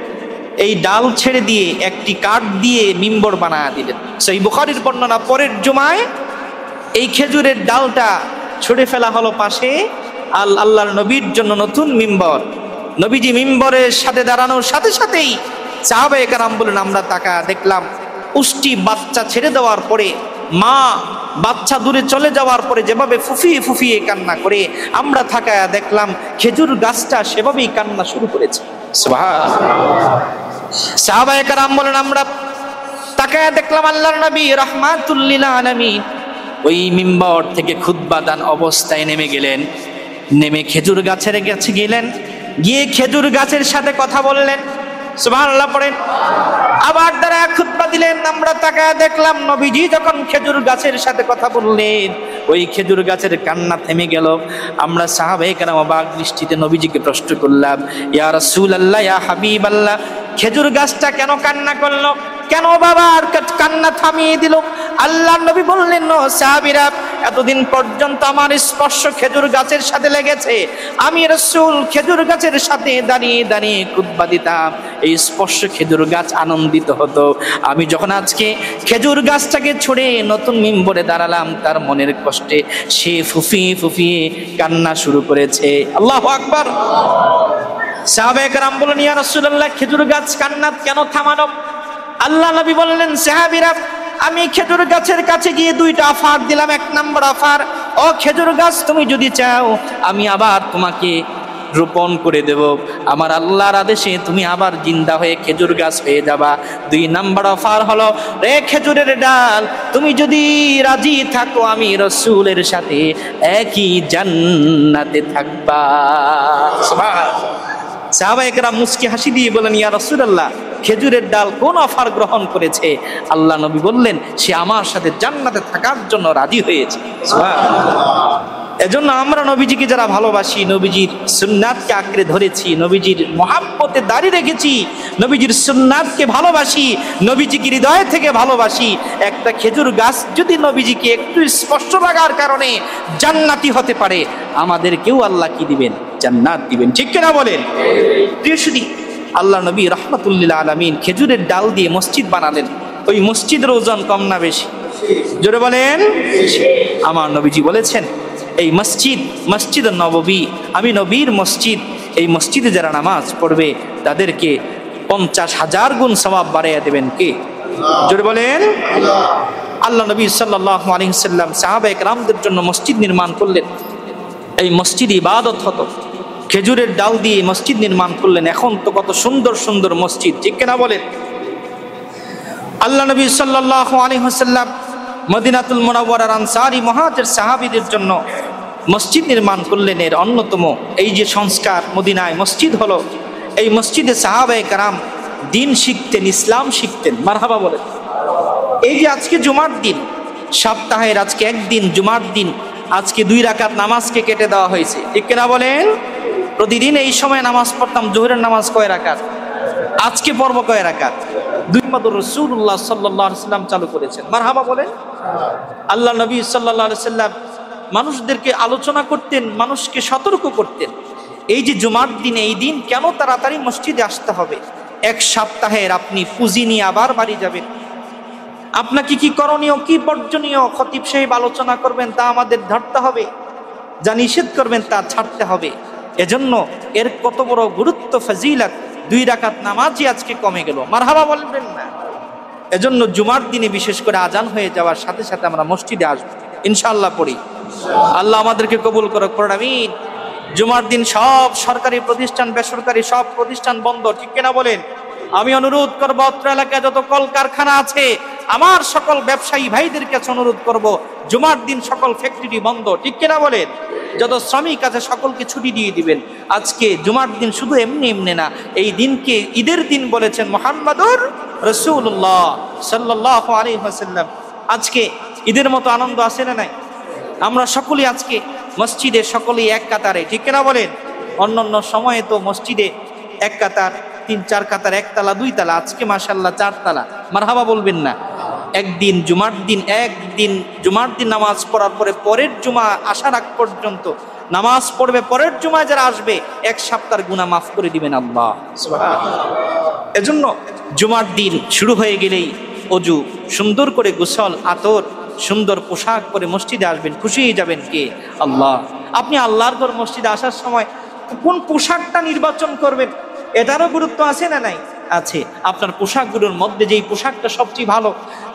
এই ডাল ছেড়ে দিয়ে একটি কাঠ দিয়ে মিম্বর বানায়া দিলেন। সহিহ বুখারীর বর্ণনা, পরের জুমায় এই খেজুরের ডালটা ছুঁড়ে ফেলা হলো পাশে, আল্লাহর নবীর জন্য নতুন মিম্বর। নবীজি মিম্বরের সাথে দাঁড়ানোর সাথে সাথেই সাহাবায়ে কেরাম বলেন, আমরা তাকা দেখলাম পুষ্টি বাচ্চা ছেড়ে দেওয়ার পরে, মা বাচ্চা দূরে চলে যাওয়ার পরে যেভাবে ফুফিয়ে ফুফিয়ে কান্না করে, আমরা থাকায় দেখলাম খেজুর গাছটা সেভাবেই কান্না শুরু করেছে। সুবহানাল্লাহ। সাহাবায়ে কেরাম বলেন, আমরা তাকায় দেখলাম আল্লাহর নবী রাহমাতুল লিল আলামিন ওই মিম্বর থেকে খুতবা দান অবস্থায় নেমে গেলেন। নেমে খেজুর গাছের কাছে গেলেন, গিয়ে খেজুর গাছের সাথে কথা বললেন। সুবহানাল্লাহ পড়েন। আবার দাঁড়ায় খুতবা দিলেন। আমরা তাকায় দেখলাম নবীজি যখন খেজুর গাছের সাথে কথা বললেন, ওই খেজুর গাছের কান্না থেমে গেল। আমরা সাহাবায়ে কেরাম অবাক দৃষ্টিতে নবীজিকে প্রশ্ন করলাম, ইয়া রাসূলুল্লাহ, ইয়া হাবিবাল্লাহ, খেজুর গাছটা কেন কান্না করলো? কেন বাবা আর কান্না থামিয়ে দিল? আল্লাহর নবী বললেন, ও সাহাবীরা, এতদিন পর্যন্ত আমার স্পর্শ খেজুর গাছের সাথে লেগেছে। আমি রাসূল খেজুর গাছের সাথে দাঁড়িয়ে দাঁড়িয়ে খুতবা দিতাম, এই স্পর্শ খেজুর গাছ আনন্দিত হতো। আমি যখন আজকে খেজুর গাছটাকে ছুঁড়ে নতুন মিম্বরে দাঁড়ালাম, তার মনের কষ্টে সে ফুফিয়ে ফুফিয়ে কান্না শুরু করেছে। আল্লাহু আকবার। সাহাবায়ে কেরাম বলেন, ইয়া রাসূলুল্লাহ, খেজুর গাছ কান্না কেন থামানো? আল্লাহ নবী বললেন, সাহাবীরা, আমি খেজুর গাছের কাছে গিয়ে দুইটা অফার দিলাম। এক নম্বর অফার, ও খেজুর গাছ, তুমি যদি চাও আমি আবার তোমাকে রোপণ করে দেব, আমার আল্লাহর আদেশে তুমি আবার জিন্দা হয়ে খেজুর গাছ হয়ে যাবা। দুই নাম্বার অফার হলো, রে খেজুরের ডাল, তুমি যদি রাজি থাকো আমি রাসূলের সাথে একই জান্নাতে থাকবা। সাহাবায়ে কেরাম মুস্কি হাসি দিয়ে বলেন, ইয়া রাসূলুল্লাহ, খেজুরের ডাল কোন অফার গ্রহণ করেছে? আল্লাহ নবী বললেন, সে আমার সাথে জান্নাতে থাকার জন্য রাজি হয়েছে। এজন্য আমরা নবীজিকে যারা ভালোবাসি, নবীজির সুন্নাতকে আঁকড়ে ধরেছি, নবীজির মহাব্বতে দাঁড়িয়ে রেখেছি, নবীজির সুন্নাতকে ভালোবাসি, নবীজিকে হৃদয় থেকে ভালোবাসি, একটা খেজুর গাছ যদি নবীজিকে একটু স্পর্শ লাগার কারণে জান্নাতি হতে পারে, আমাদেরকেও আল্লাহ কি দিবেন? জান্নাত দিবেন। ঠিক কিনা বলেন? প্রিয় সুধী, আল্লাহ নবী রাহমাতুল লিল আলামিন খেজুরের ডাল দিয়ে মসজিদ বানালেন। ওই মসজিদের ওজন কম না বেশি? জোরে বলেন। আমার নবীজি বলেছেন, এই মসজিদ, মসজিদ নববী, আমি নবীর মসজিদ, এই মসজিদে যারা নামাজ পড়বে তাদেরকে 50,000 গুণ সওয়াব বাড়াইয়া দেবেন কে? জোরে বলেন। আল্লাহ নবী সাল্লাল্লাহু আলাইহি ওয়াসাল্লাম সাহাবায়ে কেরামদের জন্য মসজিদ নির্মাণ করলেন। এই মসজিদ ইবাদত হতো, খেজুরের ডাল দিয়ে মসজিদ নির্মাণ করলেন। এখন তো কত সুন্দর সুন্দর মসজিদ, ঠিক কিনা বলেন? আল্লাহ নবী সাল্লাল্লাহু আলাইহি ওয়াসাল্লাম মদিনাতুল মুনাওয়ারার আনসারী মুহাজির সাহাবীদের জন্য মসজিদ নির্মাণ করলেন। এর অন্যতম এই যে সংস্কার মদিনায় মসজিদ হলো, এই মসজিদে সাহাবায়ে কেরাম দিন শিখতেন, ইসলাম শিখতেন। মারহাবা বলেন। এই যে আজকে জুমার দিন, সপ্তাহের আজকে একদিন জুমার দিন, আজকে 2 রাকাত নামাজকে কেটে দেওয়া হয়েছে, ঠিক কিনা বলেন? প্রতিদিন এই সময় নামাজ পড়তাম, জোহরের নামাজ কয় রাকাত? আজকে পড়ব কয় রাকাত? মুহাম্মদুর রাসূলুল্লাহ সাল্লাল্লাহু আলাইহি সাল্লাম চালু করেছেন। মারহাবা বলেন। আল্লাহ নবী সাল্লাল্লাহু আলাইহি সাল্লাম মানুষদেরকে আলোচনা করতেন, মানুষকে সতর্ক করতেন। এই যে জুমার দিন, এই দিন কেন তাড়াতাড়ি মসজিদে আসতে হবে। এক সপ্তাহের আপনি পুঁজি নিয়ে আবার বাড়ি যাবেন, আপনাকে কি করণীয় কি বর্জনীয় খতিব সাহেব আলোচনা করবেন তা আমাদের ধরতে হবে, যা নিষেধ করবেন তা ছাড়তে হবে। এজন্য এর কত বড় গুরুত্ব, ফজিলত, 2 রাকাত নামাজই আজকে কমে গেল। মারহাবা বলবেন না? এজন্য জুমার দিনে বিশেষ করে আজান হয়ে যাওয়ার সাথে সাথে আমরা মসজিদে আসবো, ইনশাআল্লাহ পড়ি। আল্লাহ আমাদেরকে কবুল করুক, পড়ুন আমিন। জুমার দিন সব সরকারি প্রতিষ্ঠান, বেসরকারি সব প্রতিষ্ঠান বন্ধ, ঠিক কিনা বলেন? আমি অনুরোধ করবো অত্র এলাকায় যত কলকারখানা আছে, আমার সকল ব্যবসায়ী ভাইদের কাছে অনুরোধ করব, জুমার দিন সকল ফ্যাক্টরি বন্ধ, ঠিক কিনা বলেন? যত শ্রমিক আছে সকলকে ছুটি দিয়ে দিবেন। আজকে জুমার দিন শুধু এমনি এমনি না, এই দিনকে ঈদের দিন বলেছেন মুহাম্মদুর রাসূলুল্লাহ সাল্লাল্লাহু আলাইহি ওয়াসাল্লাম। আজকে ঈদের মতো আনন্দ আছে না নাই? আমরা সকলেই আজকে মসজিদে সকলেই এক কাতারে, ঠিক কিনা বলেন? অন্যান্য সময়ে তো মসজিদে এক কাতার, 3-4 কাতার, 1 তালা 2 তালা, আজকে মাশাআল্লাহ 4 তালা। মারহাবা বলবেন না? একদিন জুমার দিন নামাজ পড়ার পরে পরের জুমা আসার আগ পর্যন্ত নামাজ পড়বে, পরের জুমায় যারা আসবে 1 সপ্তাহের গুনাহ মাফ করে দিবেন আল্লাহ সুবহানাল্লাহ। এজন্য জুমার দিন শুরু হয়ে গেলেই অজু, সুন্দর করে গোসল, আতর, সুন্দর পোশাক পরে মসজিদে আসবেন, খুশি হয়ে যাবেন কে? আল্লাহ। আপনি আল্লাহর ঘর মসজিদে আসার সময় কোন পোশাকটা নির্বাচন করবেন, এটারও গুরুত্ব আছে না নাই? আছে। আপনার পোশাকগুলোর মধ্যে যেই পোশাকটা সবচেয়ে ভালো,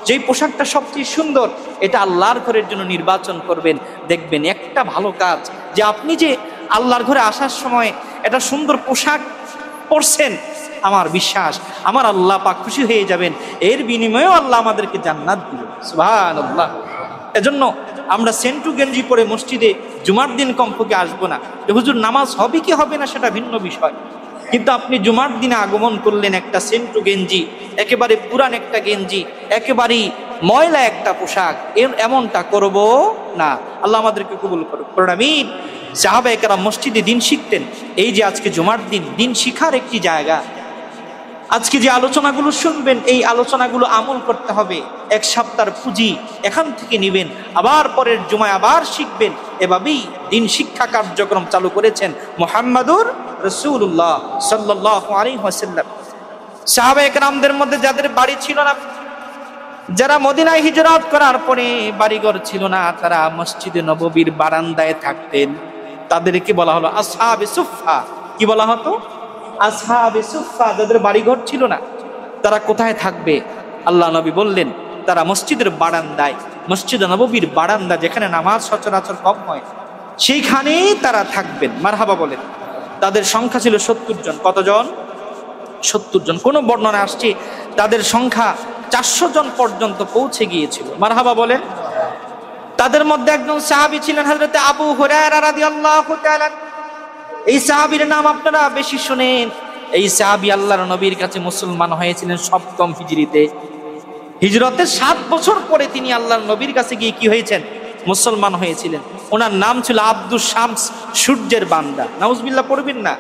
যেই পোশাকটা সবচেয়ে সুন্দর, এটা আল্লাহর ঘরের জন্য নির্বাচন করবেন। দেখবেন একটা ভালো কাজ, যে আপনি যে আল্লাহর ঘরে আসার সময় এটা সুন্দর পোশাক পরছেন, আমার বিশ্বাস আমার আল্লাহ পাক খুশি হয়ে যাবেন, এর বিনিময়েও আল্লাহ আমাদেরকে জান্নাত দিবেন। সুবহানাল্লাহ। এজন্য আমরা সেন্টু গেঞ্জি পরে মসজিদে জুমার দিন কমপক্ষে আসবো না। হুজুর নামাজ হবে কি হবে না সেটা ভিন্ন বিষয়, কিন্তু আপনি জুমার দিনে আগমন করলেন একটা সেন্টু গেঞ্জি, একেবারে পুরান একটা গেঞ্জি, একেবারেই ময়লা একটা পোশাক, এমনটা করব না। আল্লাহ আমাদেরকে কবুল করুক, পড়ুন আমিন। সাহাবায়ে কেরাম মসজিদে দিন শিখতেন। এই যে আজকে জুমার দিন, দিন শিখার একটি জায়গা। আজকে যে আলোচনাগুলো শুনবেন, এই আলোচনাগুলো আমল করতে হবে। 1 সপ্তাহের পুঁজি এখান থেকে নেবেন, আবার পরের জুমায় আবার শিখবেন। এভাবেই দিন শিক্ষা কার্যক্রম চালু করেছেন মুহাম্মদুর রাসূলুল্লাহ সাল্লাল্লাহু আলাইহি ওয়াসাল্লাম। সাহাবায়ে কেরামদের মধ্যে যাদের বাড়ি ছিল না, যারা মদিনায় হিজরত করার পরে বাড়িঘর ছিল না, তারা মসজিদে নববীর বারান্দায় থাকতেন। তাদেরকে বলা হলো আসহাবে সুফফা। কি বলা হতো? আসহাবে সুফফা। যাদের বাড়িঘর ছিল না, তারা কোথায় থাকবে? আল্লাহ নবী বললেন তারা মসজিদের বারান্দায়, মসজিদে নববীর বারান্দা, যেখানে নামাজ সচরাচর কম হয়, সেইখানেই তারা থাকবেন। মারহাবা বলেন। তাদের সংখ্যা ছিল 70 জন। কতজন? 70 জন। কোন বর্ণনা আসছে তাদের সংখ্যা 400 জন পর্যন্ত পৌঁছে গিয়েছিল। মারহাবা বলেন। তাদের মধ্যে একজন সাহাবী ছিলেন হযরত আবু হুরায়রা রাদিয়াল্লাহু তাআলা। এই সাহাবীর নাম আপনারা বেশি শুনেন। এই সাহাবী আল্লাহর নবীর কাছে মুসলমান হয়েছিলেন 7ম হিজরিতে। হিজরতের 7 বছর পরে তিনি আল্লাহর নবীর কাছে গিয়ে কি হয়েছেন? মুসলমান হয়েছিলেন। ওনার নাম ছিল আব্দুস শামস, সূর্যের বান্দা। নাউজুবিল্লাহ পড়বেন না।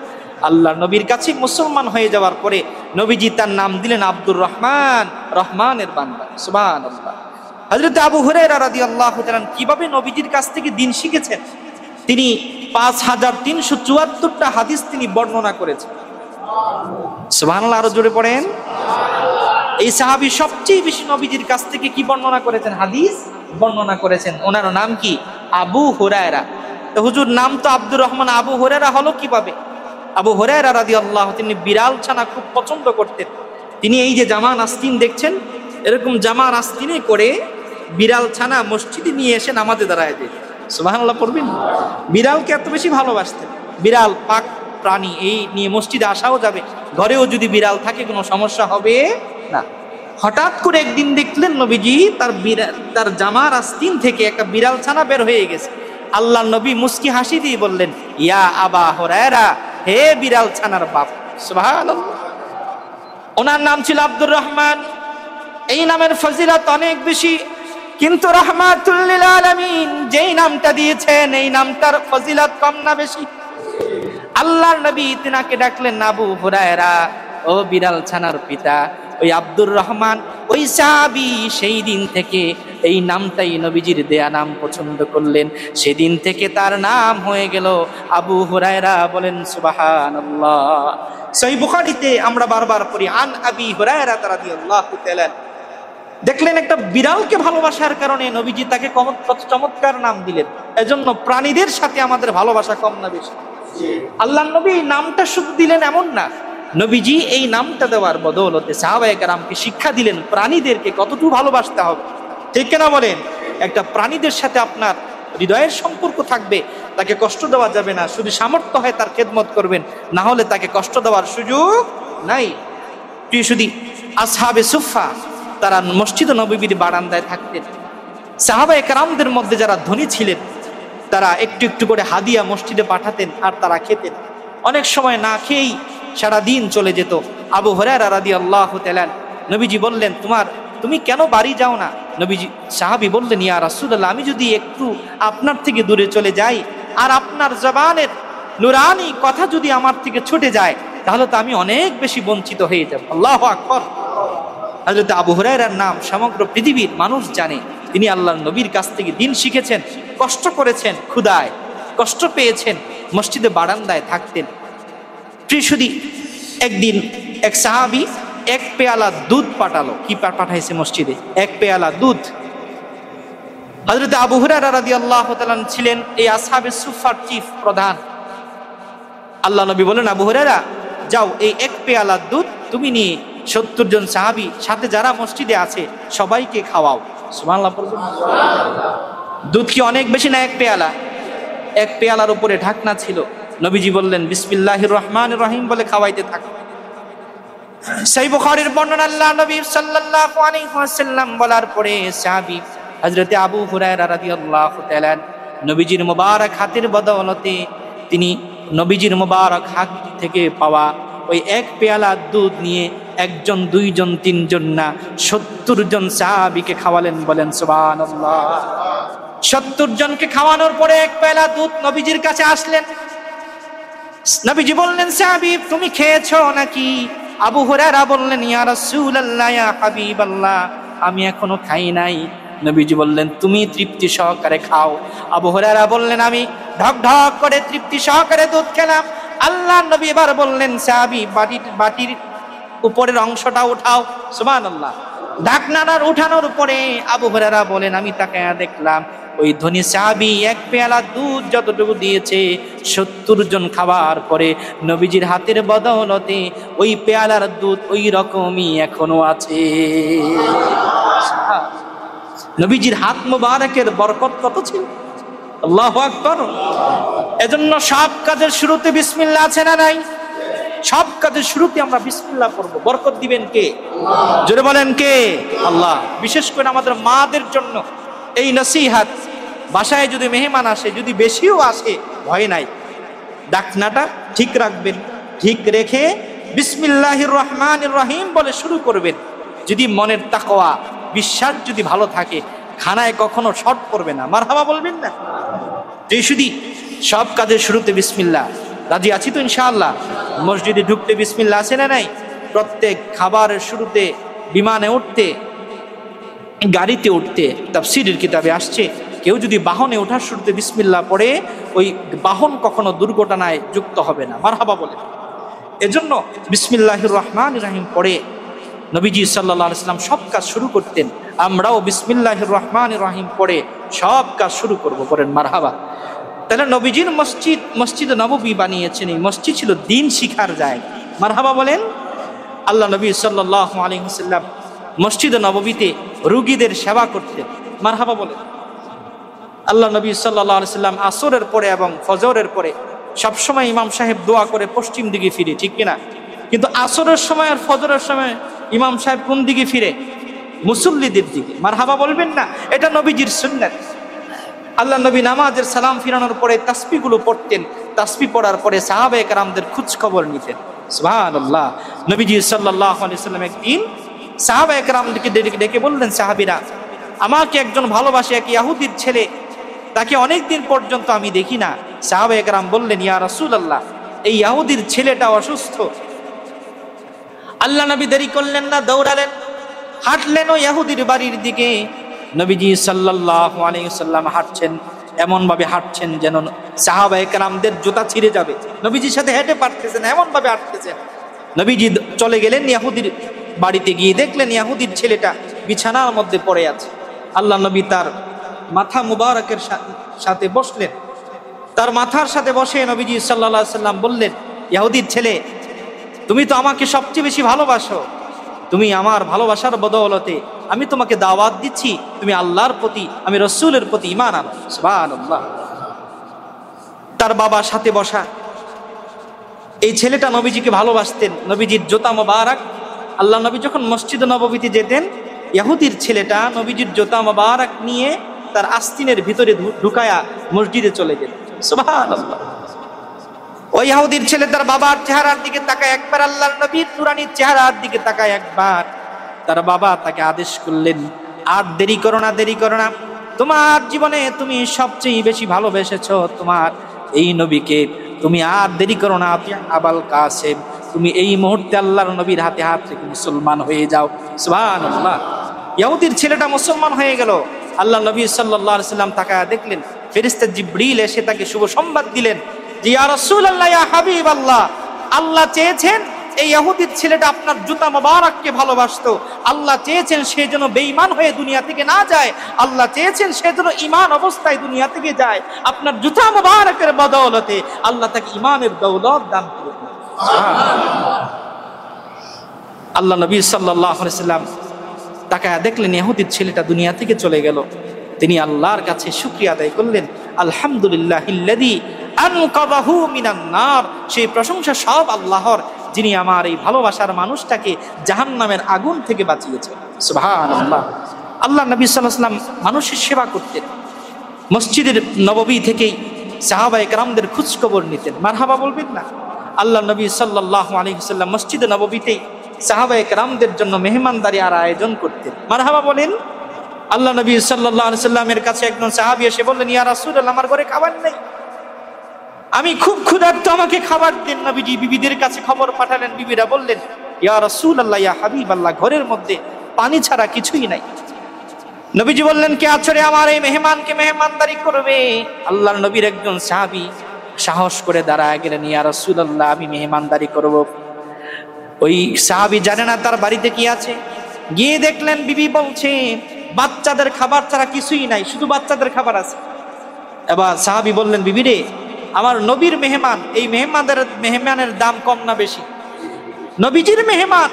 আল্লাহর নবীর কাছে মুসলমান হয়ে যাওয়ার পরে নবীজি তার নাম দিলেন আব্দুর রহমান, রহমানের বান্দা। সুবহানাল্লাহ। হযরত আবু হুরায়রা রাদিয়াল্লাহু তাআলা কিভাবে নবীজির কাছ থেকে দ্বীন শিখেছেন? তিনি 5374টা হাদিস তিনি বর্ণনা করেছেন। সুবহানাল্লাহ। আরো জোরে পড়েন। এই সাহাবী সবচেয়ে বেশি নবীজির কাছ থেকে কি বর্ণনা করেছেন? হাদিস বর্ণনা করেছেন। ওনার নাম কি? আবু হুরায়রা। তো হুজুর নাম তো আব্দুর রহমান, আবু হুরায়রা হলো কিভাবে? আবু হুরায়রা রাদিয়াল্লাহু, তিনি বিড়াল ছানা খুব পছন্দ করতেন। তিনি এই যে জামা নাস্তিন দেখছেন, এরকম জামা নাস্তিনে করে বিড়াল ছানা মসজিদে নিয়ে এসে নামাজে দাঁড়ায় দেয়। সুবহানাল্লাহ পড়বেন। বিড়ালকে এত বেশি ভালোবাসতেন। বিড়াল পাক প্রাণী, এই নিয়ে মসজিদে আসাও যাবে, ঘরেও যদি বিড়াল থাকে কোনো সমস্যা হবে না। হঠাৎ করে একদিন দেখলেন নবীজি তার জামার আস্তিন থেকে একটা বিড়াল ছানা বের হয়ে গেছে। আল্লাহ নবী মুস্কি হাসি দিয়ে বললেন, ইয়া আবা হুরায়রা, হে বিড়াল ছানার বাপ। সুবহানাল্লাহ। ওনার নাম ছিল আব্দুর রহমান। এই নামের ফজিলত অনেক বেশি, কিন্তু রাহমাতুল লিল আলামিন যেই নামটা দিয়েছেন, এই নামটার ফজিলত কম না বেশি? আল্লাহর নবী তিনাকে ডাকলেন আবু হুরায়রা, ও বিড়াল ছানার পিতা, ওই আব্দুর রহমান ওই সাহাবী সেই দিন থেকে এই নামটাই নবীজির দেয়া নাম পছন্দ করলেন। সেদিন থেকে তার নাম হয়ে গেল আবু হুরায়রা। বলেন সুবহানাল্লাহ। সহিহ বুখারীতে আমরা বারবার পড়ি আন আবি হুরায়রা রাদিয়াল্লাহু তাআলা। দেখলেন একটা বিড়ালকে ভালোবাসার কারণে নবীজি তাকে কত চমৎকার নাম দিলেন। এজন্য প্রাণীদের সাথে আমাদের ভালোবাসা কম না বেশি? আল্লাহর নবী এই নামটা শুধু দিলেন এমন না, নবীজি এই নামটা দেওয়ার বদৌলতে সাহাবায়ে কেরামকে শিক্ষা দিলেন প্রাণীদেরকে কতটুকু ভালোবাসতে হবে। ঠিক কিনা বলেন? একটা প্রাণীদের সাথে আপনার হৃদয়ের সম্পর্ক থাকবে, তাকে কষ্ট দেওয়া যাবে না। শুধু সামর্থ্য হয় তার খেদমত করবেন, না হলে তাকে কষ্ট দেওয়ার সুযোগ নাই। প্রিয় সুধী, আসহাবে সুফফা তারা মসজিদ নববীর বারান্দায় থাকতেন। সাহাবায়ে কেরামদের মধ্যে যারা ধনী ছিলেন তারা একটু একটু করে হাদিয়া মসজিদে পাঠাতেন আর তারা খেতেন। অনেক সময় না খেয়েই সারা দিন চলে যেত। আবু হুরায়রা রাদিয়াল্লাহু তাআলা, নবীজি বললেন তুমি কেন বাড়ি যাও না? নবীজি সাহাবী বললেন, ইয়া রাসূলুল্লাহ, আমি যদি একটু আপনার থেকে দূরে চলে যাই আর আপনার জবানের নুরানি কথা যদি আমার থেকে ছুটে যায় তাহলে তো আমি অনেক বেশি বঞ্চিত হয়ে যাব। আল্লাহু আকবার। হযরত আবু হুরায়রার নাম সমগ্র পৃথিবীর মানুষ জানে। তিনি আল্লাহর নবীর কাছ থেকে দ্বীন শিখেছেন, কষ্ট করেছেন, ক্ষুধায় কষ্ট পেয়েছেন, মসজিদে বারান্দায় থাকতেন। প্রিয় সুধী, একদিন এক সাহাবী এক পেয়ালা দুধ পাঠালো। কি পাঠাইছে মসজিদে? এক পেয়ালা দুধ। হযরত আবু হুরায়রা রাদিয়াল্লাহু তাআলা ছিলেন এই আসহাবে সুফফার চিফ প্রধান। আল্লাহ নবী বলেন, আবু হুরায়রা যাও, এই এক পেয়ালা দুধ তুমি নিয়ে 70 জন সাহাবী সাথে যারা মসজিদে আছে সবাইকে খাওয়াও। সুবহানাল্লাহ পড়বেন। দুধ কি অনেক বেশি না? এক পেয়ালা। এক পেয়ালার উপরে ঢাকনা ছিল। নবীজি বললেন বিসমিল্লাহির রহমানির রহিম বলে খাওয়াইতে থাকো। সহিহ বুখারীর বর্ণনা, আল্লাহ নবী সাল্লাল্লাহু আলাইহি ওয়াসাল্লাম বলার পরে সাহাবী হযরতে আবু হুরায়রা রাদিয়াল্লাহু তাআলা নবীজির মুবারক হাতের বদৌলতে তিনি নবীজির মুবারক হাত থেকে পাওয়া ওই এক পেয়ালা দুধ নিয়ে একজন, দুইজন, তিনজন না 70 জন সাহাবীকে খাওয়ালেন। বলেন সুবহানাল্লাহ। 70 জনকে খাওয়ানোর পরে এক পেয়ালা দুধ নবীজির কাছে আসলেন। নবীজি বললেন, সাহাবী তুমি খেয়েছো নাকি? আবু হুরায়রা বললেন, ইয়া রাসূলুল্লাহ, ইয়া হাবিবাল্লাহ, আমি এখনো খাই নাই। নবীজি বললেন, তুমি তৃপ্তি সহকারে খাও। আবু হুরায়রা বললেন, আমি ঢক ঢক করে তৃপ্তি সহকারে দুধ খেলাম। আল্লাহ নবী এবার বললেন, সাহাবী বাটির উপরের অংশটা উঠাও। সুবহানাল্লাহ। ঢাকনার উঠানোর উপরে আবু হুরায়রা বলেন, আমি তাকায়া দেখলাম ওই ধনী সাহাবী এক পেয়ালা দুধ যতটুকু দিয়েছে 70 জন খাবার পরে নবীজির হাতের বদৌলতে ওই পেয়ালার দুধ ওই রকমই এখনো আছে। নবীজির হাত মুবারকের বরকত কত ছিল! আল্লাহু আকবার। এজন্য সব কাজের শুরুতে বিসমিল্লাহ আছে না নাই? সব কাজের শুরুতে আমরা বিসমিল্লাহ পড়ব। বরকত দিবেন কে? জোরে বলেন কে? আল্লাহ। বিশেষ করে আমাদের মাদের জন্য এই নসিহত, বাসায় যদি মেহমান আসে, যদি বেশিও আসে, ভয় নাই, ডাকনাটা ঠিক রাখবেন। ঠিক রেখে বিসমিল্লাহির রহমানির রহিম বলে শুরু করবেন। যদি মনের তাকওয়া, বিশ্বাস যদি ভালো থাকে, খানায় কখনো শর্ট পড়বে না। মারহাবা বলবেন না? যে শুধু সব কাজের শুরুতে বিসমিল্লাহ। রাজি আছি তো ইনশাআল্লাহ? মসজিদে ঢুকতে বিসমিল্লাহ আছে না নাই? প্রত্যেক খাবারের শুরুতে, বিমানে উঠতে, গাড়িতে উঠতে, তাফসীরের কিতাবে আসছে কেউ যদি বাহনে ওঠার শুরুতে বিসমিল্লাহ পড়ে ওই বাহন কখনো দুর্ঘটনায় যুক্ত হবে না। মারহাবা বলে। এজন্য বিসমিল্লাহির রহমানির রহিম পড়ে নবীজি সাল্লাল্লাহু আলাইহি ওয়াসাল্লাম সব কাজ শুরু করতেন। আমরাও বিসমিল্লাহির রহমানির রহিম পড়ে সব কাজ শুরু করব। করেন মারহাবা। তাহলে নবীজির মসজিদ নববী বানিয়েছেন। এই মসজিদ ছিল দ্বীন শিখার জায়গা। মারহাবা বলেন। আল্লাহ নবী সাল্লাল্লাহু আলাইহি ওয়াসাল্লাম মসজিদ নববীতে রোগীদের সেবা করতেন। মারহাবা বলেন। আল্লাহ নবী সাল্লাল্লাহু আলাইহি ওয়াসাল্লাম আসরের পরে এবং ফজরের পরে সবসময় ইমাম সাহেব দোয়া করে পশ্চিম দিকে ফিরে, ঠিক কিনা? কিন্তু আসরের সময় আর ফজরের সময় ইমাম সাহেব কোন দিকে ফিরে? মুসল্লিদের দিকে। মারহাবা বলবেন না? এটা নবীজির সুন্নাত। আল্লাহ নবী নামাজের সালাম ফিরানোর পরে তাসবিহগুলো পড়তেন। তাসবিহ পড়ার পরে সাহাবায়ে কেরামদের খোঁজ খবর নিতেন। সুবহানাল্লাহ। নবীজি সাল্লাল্লাহু আলাইহি ওয়াসাল্লাম একদিন সাহাবায়ে কেরামদেরকে ডেকে বললেন, সাহাবীরা, আমাকে একজন ভালোবাসে এক ইহুদির ছেলে, তাকে অনেক দিন পর্যন্ত আমি দেখি না। সাহাবায়ে কেরাম বললেন, ইয়া রাসূলুল্লাহ, এই ইহুদির ছেলেটা অসুস্থ। আল্লাহ নবী দেরি করলেন না, দৌড়ালেন, হাঁটলেন ওই ইহুদির বাড়ির দিকে। নবীজি সাল্লাল্লাহু আলাইহি ওয়াসাল্লাম হাঁটছেন, এমন ভাবে হাঁটছেন যেন সাহাবায়ে কেরামদের জুতা ছিঁড়ে যাবে। নবীজির সাথে হেঁটে পারতেছেন, এমন ভাবে হাঁটতেছেন। নবীজি চলে গেলেন ইহুদির বাড়িতে, গিয়ে দেখলেন ইহুদির ছেলেটা বিছানার মধ্যে পড়ে আছে। আল্লাহ নবী তার মাথা মুবারকের সাথে বসলেন। তার মাথার সাথে বসে নবীজি সাল্লাল্লাহু আলাইহি ওয়াসাল্লাম বললেন, ইহুদির ছেলে, তুমি তো আমাকে সবচেয়ে বেশি ভালোবাসো, তুমি আমার ভালোবাসার বদৌলতে আমি তোমাকে দাওয়াত দিচ্ছি, তুমি আল্লাহর প্রতি, আমি রাসূলের প্রতি ঈমান আনো। সুবহানাল্লাহ। তার বাবা সাথে বসা। এই ছেলেটা নবীজিকে ভালোবাসতেন। নবীজির জুতা মোবারক, আল্লাহ নবী যখন মসজিদ নববীতে যেতেন, ইহুদির ছেলেটা নবীজির জুতা মোবারক নিয়ে তার আস্তিনের ভিতরে ঢুকায়া মসজিদে চলে যেত। সুবহানাল্লাহ। ওই ইহুদির ছেলে তার বাবার চেহারার দিকে তাকায় একবার, আল্লাহর নবীর নুরানির চেহারার দিকে তাকায় একবার। তার বাবা তাকে আদেশ করলেন, আর দেরি করো না, দেরি করো না, তোমার জীবনে তুমি সবচেয়ে বেশি ভালোবেসেছো তোমার এই নবীকে, তুমি আর দেরি করো না, আবাল কাসেম, তুমি এই মুহূর্তে আল্লাহর নবীর হাতে হাত রেখে মুসলমান হয়ে যাও। সুবহানাল্লাহ। ইহুদির ছেলেটা মুসলমান হয়ে গেল। আল্লাহ নবী সাল্লাল্লাহু আলাইহি ওয়াসাল্লাম তাকায়া দেখলেন ফেরেশতা জিবরিল এসে তাকে শুভ সংবাদ দিলেন যে, ইয়া রাসূলুল্লাহ, ইয়া হাবিবাল্লাহ, আল্লাহ চেয়েছেন এই ইহুদির ছেলেটা আপনার জুতা মোবারককে ভালোবাসতো, আল্লাহ চেয়েছেন সে যেন বেঈমান হয়ে দুনিয়া থেকে না যায়, আল্লাহ চেয়েছেন সে যেন ঈমান অবস্থায় দুনিয়া থেকে যায়, আপনার জুতা মোবারকের বদৌলতে আল্লাহ তাকে ঈমানের দৌলত দান করবেন। আল্লাহ নবী সাল্লাল্লাহু আলাইহি ওয়াসাল্লাম তাকায়া দেখলেন ইহুদির ছেলেটা দুনিয়া থেকে চলে গেল। তিনি আল্লাহর কাছে শুকরিয়া আদায় করলেন, আলহামদুলিল্লাহিল্লাযী আনকাযাহু মিনান নার, সেই প্রশংসা সব আল্লাহর, যিনি আমার এই ভালোবাসার মানুষটাকে জাহান্নামের আগুন থেকে বাঁচিয়েছেন। সুবহানাল্লাহ। আল্লাহ নবী সাল্লাল্লাহু আলাইহি ওয়াসাল্লাম মানুষের সেবা করতেন। মসজিদের নববী থেকেই সাহাবায়ে কেরামদের খোঁজ খবর নিতেন। মারহাবা বলবেন না? আল্লাহ নবী সাল্লাল্লাহু আলাইহি ওয়াসাল্লাম মসজিদে নববীতেই সাহাবায়ে কেরামদের জন্য মেহমানদারি আর আয়োজন করতেন। মারহাবা বলেন। আল্লাহ নবী সাল্লাল্লাহু আলাইহি ওয়াসাল্লামের কাছে একজন সাহাবী এসে বললেন, ইয়া রাসূলুল্লাহ, আমার ঘরে খাবার নেই, আমি খুব ক্ষুধার্ত, আমাকে খাবার দিন। নবীজি বিবিদের কাছে খবর পাঠালেন। বিবিরা বললেন, ইয়া রাসূলুল্লাহ, ইয়া হাবিবাল্লাহ, ঘরের মধ্যে পানি ছাড়া কিছুই নাই। নবীজি বললেন, কে আছরে আমার এই মেহমানকে মেহমানদারি করবে? আল্লাহর নবীর একজন সাহাবী সাহস করে দাঁড়ায় গেলেন, ইয়া রাসূলুল্লাহ, আমি মেহমানদারি করব। ওই সাহাবী জানে না তার বাড়িতে কি আছে। গিয়ে দেখলেন বিবি বলছে, বাচ্চাদের খাবার ছাড়া কিছুই নাই, শুধু বাচ্চাদের খাবার আছে। এবার সাহাবী বললেন, বিবি রে, আমার নবীর মেহমান, এই মেহমানের দাম কম না বেশি? নবীজির মেহমান,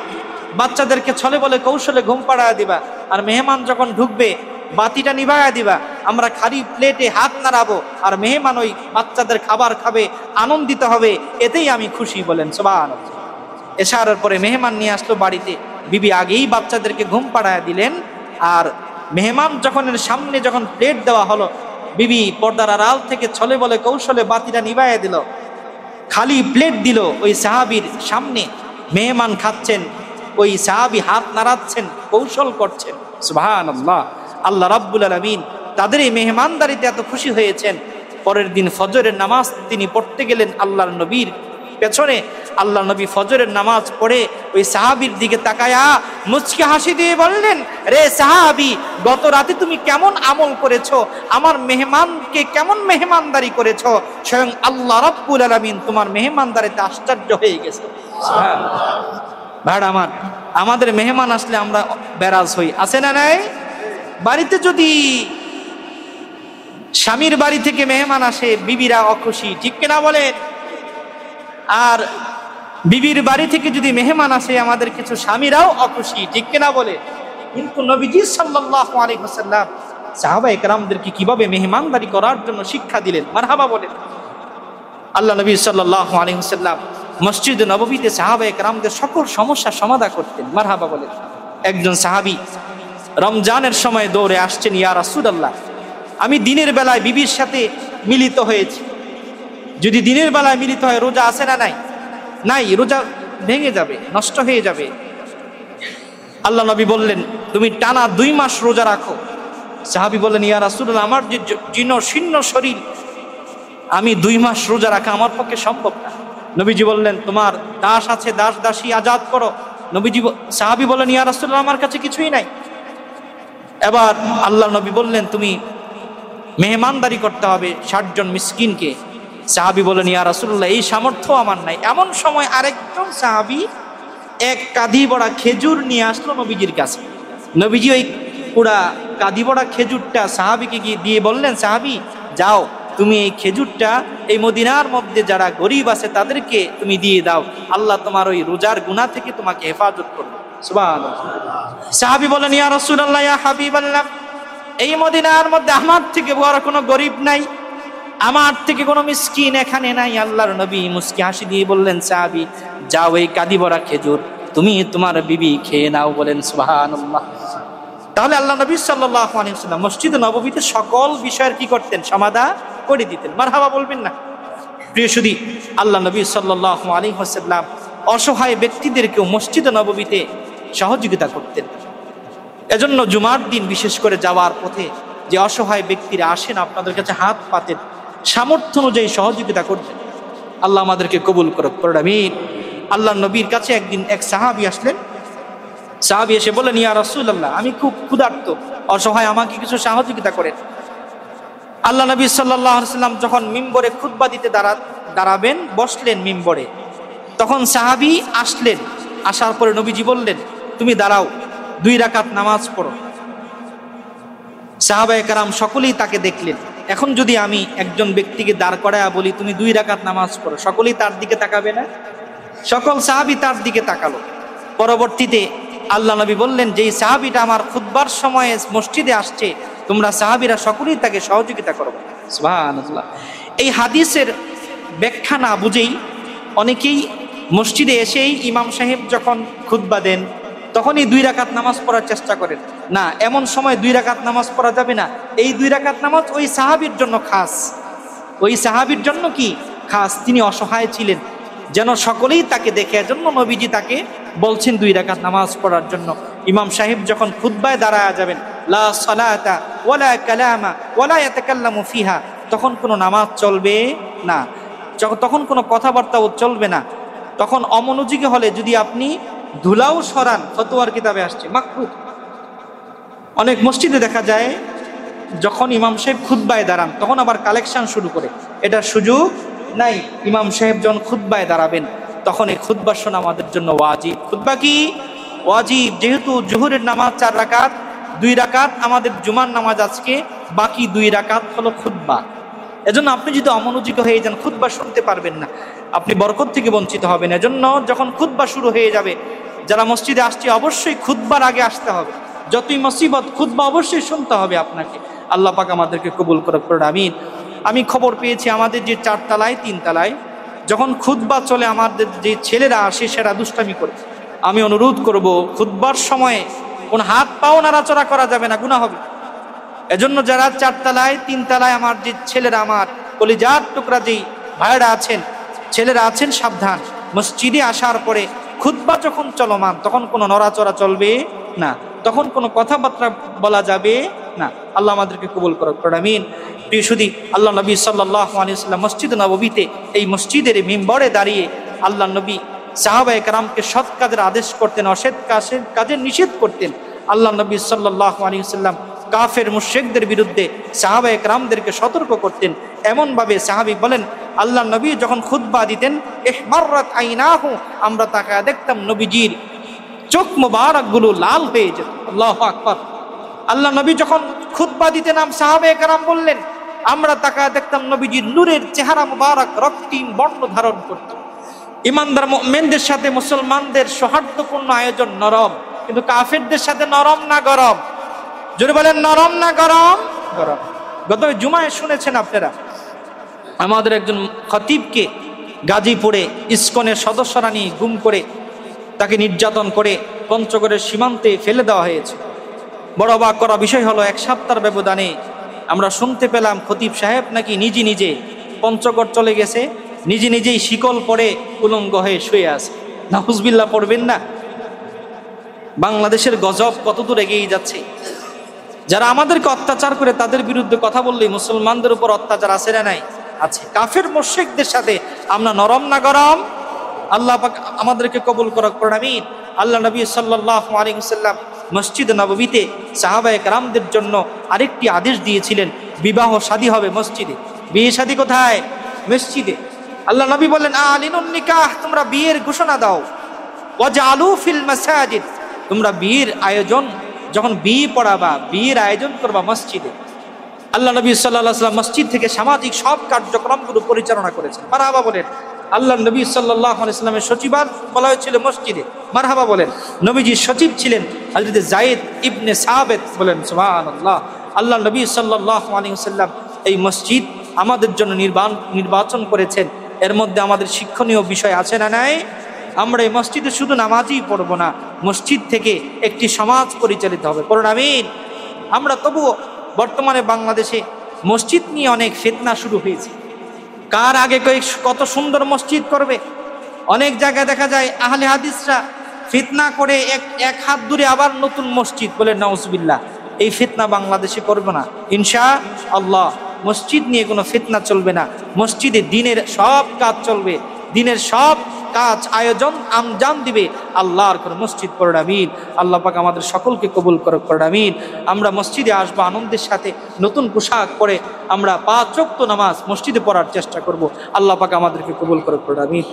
বাচ্চাদেরকে ছলে বলে কৌশলে ঘুম পাড়ায় দিবা, আর মেহমান যখন ঢুকবে বাতিটা নিভায়া দিবা, আমরা খালি প্লেটে হাত নাড়াবো, আর মেহমান ওই বাচ্চাদের খাবার খাবে, আনন্দিত হবে, এতেই আমি খুশি। বলেন সুবহানাল্লাহ। এশারের পরে মেহমান নিয়ে আসলো বাড়িতে। বিবি আগেই বাচ্চাদেরকে ঘুম পাড়ায় দিলেন, আর মেহমান যখন এর সামনে যখন প্লেট দেওয়া হলো, বিবি পর্দার আড়াল থেকে ছলে বলে কৌশলে বাতিটা নিভাইয়া দিল, খালি প্লেট দিল ওই সাহাবীর সামনে। মেহমান খাচ্ছেন, ওই সাহাবী হাত নাড়াচ্ছেন, কৌশল করছেন। সুবহানাল্লাহ। আল্লাহ রাব্বুল আলামিন তাদের এই মেহমানদারিতে এত খুশি হয়েছেন, পরের দিন ফজরের নামাজ তিনি পড়তে গেলেন আল্লাহর নবীর পেছনে। আল্লাহ নবী ফজরের নামাজ পড়ে ওই সাহাবীর দিকে তাকায়া মুচকি হাসি দিয়ে বললেন, রে সাহাবী, গত রাতে তুমি কেমন আমল করেছো, আমার মেহমানকে কেমন মেহমানদারি করেছো, স্বয়ং আল্লাহ রাব্বুল আলামিন তোমার মেহমানদারিতে আশ্চর্য হয়ে গেছে। ভাড়া আমার, আমাদের মেহমান আসলে আমরা বেরাজ হই, আছে না নাই? বাড়িতে যদি স্বামীর বাড়ি থেকে মেহমান আসে, বিবিরা অখুশি, ঠিক কিনা বলেন? আর বিবির বাড়ি থেকে যদি মেহমান আসে, আমাদের কিছু স্বামীরাও অখুশি, ঠিক কিনা বলে? কিন্তু নবীজি সাল্লাল্লাহু আলাইহি ওয়াসাল্লাম সাহাবায়ে কেরামদেরকে কিভাবে মেহমানদারি করার জন্য শিক্ষা দিলেন। মারহাবা বলেন। আল্লাহ নবী সাল্লাল্লাহু আলাইহি ওয়াসাল্লাম মসজিদ নববীতে সাহাবায়ে কেরামদের সকল সমস্যার সমাধান করতেন। মারহাবা বলেন। একজন সাহাবী রমজানের সময় দৌড়ে আসছেন, ইয়া রাসূলুল্লাহ, আমি দিনের বেলায় বিবির সাথে মিলিত হয়েছি, যদি দিনের বেলায় মিলিত হয় রোজা আছে না নাই? নাই, রোজা ভেঙে যাবে, নষ্ট হয়ে যাবে। আল্লাহ নবী বললেন, তুমি টানা 2 মাস রোজা রাখো। সাহাবী বললেন, ইয়া রাসূলুল্লাহ, আমার যে জীর্ণ শীর্ণ শরীর, আমি 2 মাস রোজা রাখা আমার পক্ষে সম্ভব না। নবীজি বললেন, তোমার দাস আছে, দাস দাসী আজাদ করো। সাহাবী বলেন, ইয়া রাসূলুল্লাহ, আমার কাছে কিছুই নাই। এবার আল্লাহ নবী বললেন, তুমি মেহমানদারি করতে হবে 60 জন মিসকিনকে। সাহাবী বলেন, ইয়া রাসূলুল্লাহ, এই সামর্থ্য আমার নাই। এমন সময় আরেকজন সাহাবী এক কাঁধি ভরা খেজুর নিয়ে আসলো নবীজির কাছে। নবীজি ওই পুরা কাঁধি ভরা খেজুরটা সাহাবীকে গিয়ে দিয়ে বললেন, সাহাবী, যাও তুমি এই খেজুরটা এই মদিনার মধ্যে যারা গরিব আছে তাদেরকে তুমি দিয়ে দাও, আল্লাহ তোমার ওই রোজার গুনাহ থেকে তোমাকে হেফাজত করবে। সুবহানাল্লাহ। সাহাবী বলেন, ইয়া রাসূলুল্লাহ, ইয়া হাবিবাল্লাহ, এই মদিনার মধ্যে আমার থেকে বড় কোনো গরিব নাই, আমার থেকে কোনো মিসকিন এখানে নাই। আল্লাহর নবী মুস্কি হাসি দিয়ে বললেন, সাহাবী, যাও এই কাঁধি ভরা খেজুর তুমি তোমার বিবি খেয়ে নাও। বলেন সুবহানাল্লাহ। তাহলে আল্লাহ নবী সাল্লাল্লাহু আলাইহি ওয়াসাল্লাম মসজিদ নববীতে সকল বিষয়ের কি করতেন? সমাধান করে দিতেন। মারহাবা বলবেন না? প্রিয় সুধী, আল্লাহ নবী সাল্লাল্লাহু আলাইহি ওয়াসাল্লাম অসহায় ব্যক্তিদেরকেও মসজিদ নববীতে সহযোগিতা করতেন। এজন্য জুমার দিন বিশেষ করে যাওয়ার পথে যে অসহায় ব্যক্তিরা আসেন আপনাদের কাছে হাত পাতেন, সামর্থ্য অনুযায়ী সহযোগিতা করতেন। আল্লাহ আমাদেরকে কবুল করুক, পড়ুন আমিন। আল্লাহ নবীর কাছে একদিন এক সাহাবী আসলেন। সাহাবী এসে বললেন, ইয়া রাসূলুল্লাহ, আমি খুব ক্ষুধার্ত, অসহায়, আমাকে কিছু সহযোগিতা করেন। আল্লাহ নবী সাল্লাল্লাহু আলাইহি ওয়াসাল্লাম যখন মিম্বরে খুতবা দিতে দাঁড়াবেন, বসলেন মিম্বরে, তখন সাহাবী আসলেন। আসার পরে নবীজি বললেন, তুমি দাঁড়াও, 2 রাকাত নামাজ পড়ো। সাহাবায়ে কেরাম সকলেই তাকে দেখলেন। এখন যদি আমি একজন ব্যক্তিকে দাঁড় করায়া বলি, তুমি 2 রাকাত নামাজ পড়ো, সকলেই তার দিকে তাকাবে না? সকল সাহাবী তার দিকে তাকালো। পরবর্তীতে আল্লাহ নবী বললেন, যেই সাহাবীটা আমার খুতবার সময়ে মসজিদে আসছে, তোমরা সাহাবীরা সকলেই তাকে সহযোগিতা করবে। সুবহানাল্লাহ। এই হাদিসের ব্যাখ্যা না বুঝেই অনেকেই মসজিদে এসেই ইমাম সাহেব যখন খুতবা দেন তখনই 2 রাকাত নামাজ পড়ার চেষ্টা করেন। না, এমন সময় 2 রাকাত নামাজ পড়া যাবে না। এই 2 রাকাত নামাজ ওই সাহাবীর জন্য খাস। ওই সাহাবীর জন্য কি খাস? তিনি অসহায় ছিলেন, যেন সকলেই তাকে দেখে। এজন্য নবীজি তাকে বলছেন 2 রাকাত নামাজ পড়ার জন্য। ইমাম সাহেব যখন খুতবায় দাঁড়ায় যাবেন, লা সালাতা ওয়ালা কালামা ওয়ালা ইয়াতাকাল্লামু ফিহা, তখন কোনো নামাজ চলবে না, তখন কোনো কথাবার্তাও চলবে না। তখন অমনোযোগী হলে যদি আপনি ধুলাও সরান, ফতোয়ার কিতাবে আসছে মাকরুহ। অনেক মসজিদে দেখা যায় যখন ইমাম সাহেব খুতবায় দাঁড়ান তখন আবার কালেকশন শুরু করে, এটার সুযোগ নাই। ইমাম সাহেব যখন খুতবায় দাঁড়াবেন তখন এই খুতবা শোনা আমাদের জন্য ওয়াজিব। খুতবা কি ওয়াজিব? যেহেতু জোহরের নামাজ 4 রাকাত, 2 রাকাত আমাদের জুমার নামাজ আজকে, বাকি 2 রাকাত হলো খুতবা। এজন্য আপনি যদি অমনোযোগী হয়ে যান, খুতবা শুনতে পারবেন না, আপনি বরকত থেকে বঞ্চিত হবেন। এজন্য যখন খুতবা শুরু হয়ে যাবে, যারা মসজিদে আসছে অবশ্যই খুতবার আগে আসতে হবে। যতই মুসিবত, খুতবা অবশ্যই শুনতে হবে আপনাকে। আল্লাহ পাক আমাদেরকে কবুল করুক, পড়ুন আমিন। আমি খবর পেয়েছি আমাদের যে 4 তলায় 3 তলায় যখন খুতবা চলে, আমাদের যে ছেলেরা আসে সেরা দুষ্টামি করে। আমি অনুরোধ করব, খুতবার সময়ে কোন হাত পাও নাড়াচড়া করা যাবে না, গুনাহ হবে। এজন্য যারা 4 তলায় 3 তলায় আমার যে ছেলেরা, আমার কলিজার টুকরা যেই ভাইরা আছেন, ছেলেরা আছেন, সাবধান। মসজিদে আসার পরে খুতবা যখন চলমান তখন কোনো নড়াচড়া চলবে না, তখন কোনো কথাবার্তা বলা যাবে না। আল্লাহ আমাদেরকে কবুল করুক, আমিন। প্রিয় সুধী, আল্লাহ নবী সাল্লাল্লাহু আলাইহি ওয়াসাল্লাম মসজিদ নববীতে এই মসজিদের মিম্বরে দাঁড়িয়ে আল্লাহ নবী সাহাবায়ে কেরামকে সৎ কাজের আদেশ করতেন, অসৎ কাজের নিষেধ করতেন। আল্লাহ নবী সাল্লাল্লাহু আলাইহি ওয়াসাল্লাম কাফের মুশরিকদের বিরুদ্ধে সাহাবায়ে কেরামদেরকে সতর্ক করতেন। এমনভাবে সাহাবী বলেন, আল্লাহ নবী যখন খুতবা দিতেন, ইহমাররাত আইনাহু, আমরা তাকায় দেখতাম নবীজির চোখ মোবারকগুলো লাল হয়ে যেত। আল্লাহু আকবার। আল্লাহ নবী যখন খুতবা দিতেন, সাহাবায়ে কেরাম বললেন, আমরা তাকায় দেখতাম নবীজির নূরের চেহারা মোবারক রক্তিম বর্ণ ধারণ করত। ইমানদার মুমিনদের সাথে মুসলমানদের সৌহার্দ্যপূর্ণ আয়োজন নরম, কিন্তু কাফেরদের সাথে নরম না গরম? জোরে বলেন, নরম না গরম? গরম। গত জুমায় শুনেছেন আপনারা, আমাদের একজন খতিবকে গাজীপুরে ইসকনের সদস্যরা নিয়ে গুম করে তাকে নির্যাতন করে পঞ্চগড়ের সীমান্তে ফেলে দেওয়া হয়েছে। বড় অবাক করা বিষয় হলো, 1 সপ্তাহের ব্যবধানে আমরা শুনতে পেলাম খতিব সাহেব নাকি নিজে পঞ্চগড় চলে গেছে, নিজেই শিকল পরে উলঙ্গ হয়ে শুয়ে আছে। নাউজুবিল্লাহ, পড়বেন না? বাংলাদেশের গজব কতদূর এগিয়ে যাচ্ছে। যারা আমাদেরকে অত্যাচার করে তাদের বিরুদ্ধে কথা বললেই মুসলমানদের উপর অত্যাচার আছে না নাই? আছে। কাফের মুশরিকদের সাথে আমরা নরম না গরম? আল্লাহ পাক আমাদেরকে কবুল করুক, আমিন। আল্লাহ নবী সাল্লাল্লাহু আলাইহি ওয়াসাল্লাম মসজিদ নববীতে সাহাবায়ে কেরামদের জন্য আরেকটি আদেশ দিয়েছিলেন, বিবাহ শাদী হবে মসজিদে। বিয়ে শাদী কোথায়? মসজিদে। আল্লাহ নবী বললেন আলিনুন নিকাহ, তোমরা বিয়ের ঘোষণা দাও। ওয়াজআলু ফিল মাসাজিদ, তোমরা বিয়ের আয়োজন, যখন বিয়ে পড়াবা, বিয়ের আয়োজন করবা মসজিদে। আল্লাহ নবী সাল্লাল্লাহু আলাইহি ওয়াসাল্লাম মসজিদ থেকে সামাজিক সব কার্যক্রমগুলো পরিচালনা করেছেন। মারহাবা বলেন। আল্লাহ নবী সাল্লাল্লাহু আলাইহি ওয়াসাল্লামের সচিবালয় বলা হয়েছিল মসজিদে। মারহাবা বলেন। নবীজির সচিব ছিলেন হযরত যায়েদ ইবনে সাবিত, বলেন সুবহানাল্লাহ। আল্লাহ নবী সাল্লাল্লাহু আলাইহি ওয়াসাল্লাম এই মসজিদ আমাদের জন্য নির্বাচন করেছেন। এর মধ্যে আমাদের শিক্ষণীয় বিষয় আছে না নাই? আমরা এই মসজিদে শুধু নামাজই পড়বো না, মসজিদ থেকে একটি সমাজ পরিচালিত হবে। পড়ুন আমিন। আমরা তবুও বর্তমানে বাংলাদেশে মসজিদ নিয়ে অনেক ফিতনা শুরু হয়েছে। কার আগে কত সুন্দর মসজিদ করবে। অনেক জায়গায় দেখা যায় আহলে হাদিসরা ফিতনা করে এক হাত দূরে আবার নতুন মসজিদ, বলে নাউজুবিল্লাহ। এই ফিতনা বাংলাদেশে করবে না ইনশাআল্লাহ। মসজিদ নিয়ে কোনো ফিতনা চলবে না। মসজিদে দিনের সব কাজ চলবে, দিনের সব কাজ আয়োজন আঞ্জাম দিবে আল্লাহর করে মসজিদ। পড়ুন আমিন। আল্লাহ পাক আমাদের সকলকে কবুল করুক। পড়ুন আমিন। আমরা মসজিদে আসবো আনন্দের সাথে, নতুন পোশাক পরে আমরা 5 ওয়াক্ত নামাজ মসজিদে পড়ার চেষ্টা করব। আল্লাহ পাক আমাদেরকে কবুল করুক। পড়ুন আমিন।